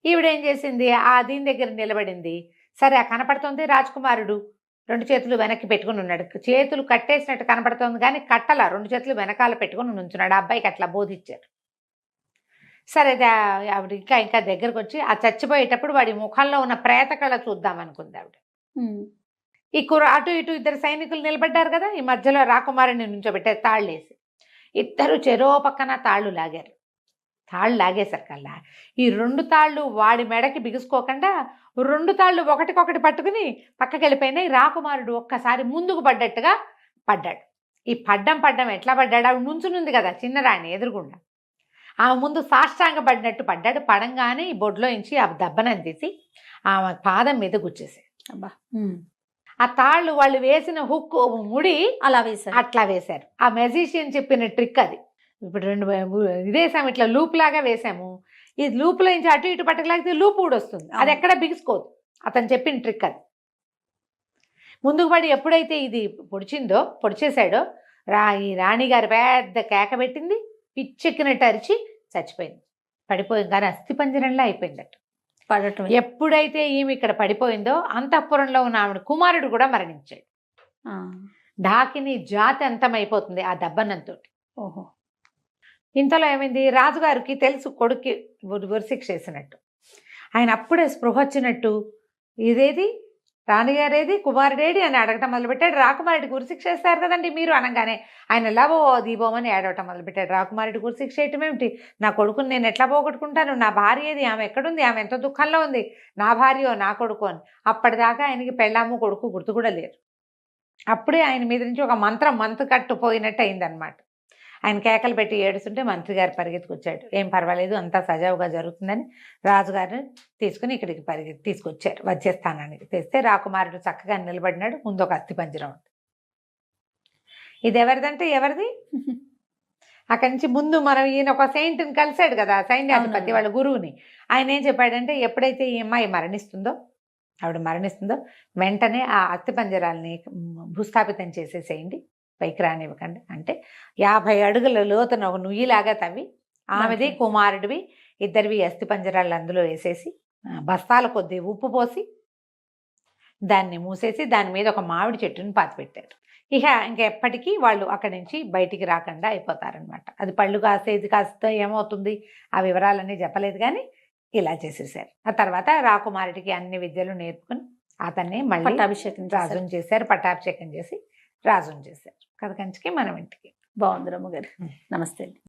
ఈవిడేం చేసింది, దీని దగ్గర నిలబడింది. సరే కనపడుతుంది రాజకుమారుడు 2 చేతులు వెనక్కి పెట్టుకుని ఉన్నాడు. చేతులు కట్టేసినట్టు కనపడుతుంది కానీ కట్టల, 2 చేతులు వెనకాల పెట్టుకుని నుంచున్నాడు. ఆ అబ్బాయికి అట్లా బోధించారు. సరే ఆవిడ ఇంకా దగ్గరకు వచ్చి ఆ చచ్చిపోయేటప్పుడు వాడి ముఖంలో ఉన్న ప్రేత కళ చూద్దాం అనుకుంది ఆవిడ. ఈ అటు ఇటు 2 సైనికులు నిలబడ్డారు కదా, ఈ మధ్యలో రాకుమారుని నుంచోబెట్టారు తాళ్ళేసి. ఇద్దరు చెరో పక్కన తాళ్ళు లాగారు. తాళ్ళు లాగేసరికల్లా ఈ 2 తాళ్ళు వాడి మెడకి బిగుసుకోకుండా 2 తాళ్ళు ఒకటికొకటి పట్టుకుని పక్కకి వెళ్ళిపోయినాయి. రాకుమారుడు ఒక్కసారి ముందుకు పడ్డట్టుగా పడ్డాడు. ఈ పడ్డం ఎట్లా పడ్డాడు, ఆవిడ నుంచునుంది కదా చిన్నరాణి ఎదురుగుండా, ఆమె ముందు సాష్టాంగ పడినట్టు పడ్డాడు. పడంగానే ఈ బొడ్లో నుంచి ఆ దెబ్బనని తీసి ఆమె పాదం మీద గుచ్చేసాడు. అబ్బా, ఆ తాళ్ళు వాళ్ళు వేసిన హుక్ ముడి అలా వేశారు. అట్లా వేశారు. ఆ మెజిషియన్ చెప్పిన ట్రిక్ అది. ఇప్పుడు 2 ఇదేసాము, ఇట్లా లూప్ లాగా వేసాము. ఈ లూప్లో నుంచి అటు ఇటు పట్టకలాగితే లూప్ ఊడొస్తుంది. అది ఎక్కడ బిగుసుకోదు. అతను చెప్పిన ట్రిక్ అది. ముందుకు పడి ఎప్పుడైతే ఇది పొడిచేశాడో ఈ రాణిగారు పెద్ద కేక పెట్టింది, పిచ్చెక్కినట్టు అరిచి చచ్చిపోయింది. పడిపోయింది కానీ అస్థిపంజరంలో అయిపోయిందట. పడటం. ఎప్పుడైతే ఈమె ఇక్కడ పడిపోయిందో అంతఃపురంలో ఉన్న ఆవిడ కుమారుడు కూడా మరణించాడు. ఢాకిని జాతి అంతమైపోతుంది ఆ దెబ్బనంతో. ఓహో. ఇంతలో ఏమైంది, రాజుగారికి తెలుసు కొడుక్కి ఉరిశిక్ష వేసినట్టు. ఆయన అప్పుడే స్పృహ వచ్చినట్టు, ఇదేది రాణిగారేది కుమారుడేడి అని అడగటం మొదలుపెట్టాడు. రాకుమారుడికి ఉరిశిక్ష వేస్తారు కదండి మీరు అనగానే ఆయన ఎలాగో దీపోమని ఏడవటం మొదలుపెట్టాడు. రాకుమారుడికి ఉరిశిక్ష వేయటం ఏమిటి, నా కొడుకుని నేను ఎట్లా పోగొట్టుకుంటాను, నా భార్య ఏది, ఆమె ఎక్కడుంది, ఆమె ఎంత దుఃఖంలో ఉంది, నా భార్యో నా కొడుకు అని. అప్పటిదాకా ఆయనకి పెళ్ళాము కొడుకు గుర్తు కూడా లేరు. అప్పుడే ఆయన మీద నుంచి ఒక మంత్రం కట్టుపోయినట్టు అయిందనమాట. ఆయన కేకలు పెట్టి ఏడుస్తుంటే మంత్రి గారు పరిగెత్తుకొచ్చాడు. ఏం పర్వాలేదు, అంతా సజావుగా జరుగుతుందని రాజుగారిని తీసుకుని ఇక్కడికి తీసుకొచ్చారు. వచ్చేస్తానానికి తెస్తే రాకుమారుడు చక్కగా నిలబడినాడు. ముందు ఒక అస్థిపంజరం ఉంది. ఇది ఎవరిదంటే ఎవరిది, అక్కడి నుంచి ముందు మనం ఈయన ఒక సెయింట్ని కలిశాడు కదా, సైన్యాధిపతి వాళ్ళ గురువుని. ఆయన ఏం చెప్పాడంటే ఎప్పుడైతే ఈ అమ్మాయి ఆవిడ మరణిస్తుందో వెంటనే ఆ అస్థిపంజరాల్ని భూస్థాపితం చేసేసేయండి, పైకి రానివ్వకండి. అంటే 50 అడుగుల లోతున ఒక నుయ్యిలాగా తవ్వి ఆమెది కుమారుడివి ఇద్దరివి అస్థిపంజరాలు అందులో వేసేసి బస్తాల కొద్దీ ఉప్పు పోసి దాన్ని మూసేసి దాని మీద ఒక మామిడి చెట్టుని పాతిపెట్టారు. ఇంకెప్పటికీ వాళ్ళు అక్కడి నుంచి బయటికి రాకుండా అయిపోతారనమాట. అది పళ్ళు కాసేది కాస్త ఏమవుతుంది ఆ వివరాలన్నీ చెప్పలేదు, కానీ ఇలా చేసేసారు. ఆ తర్వాత రాకుమారుడికి అన్ని విద్యలు నేర్పుకుని అతన్ని మళ్ళీ రాజుని చేశారు. పట్టాభిషేకం చేసి రాజుని చేశారు. కథ కంచికి మనం ఇంటికి. బాగుంది రమ్మగారు. నమస్తే అండి.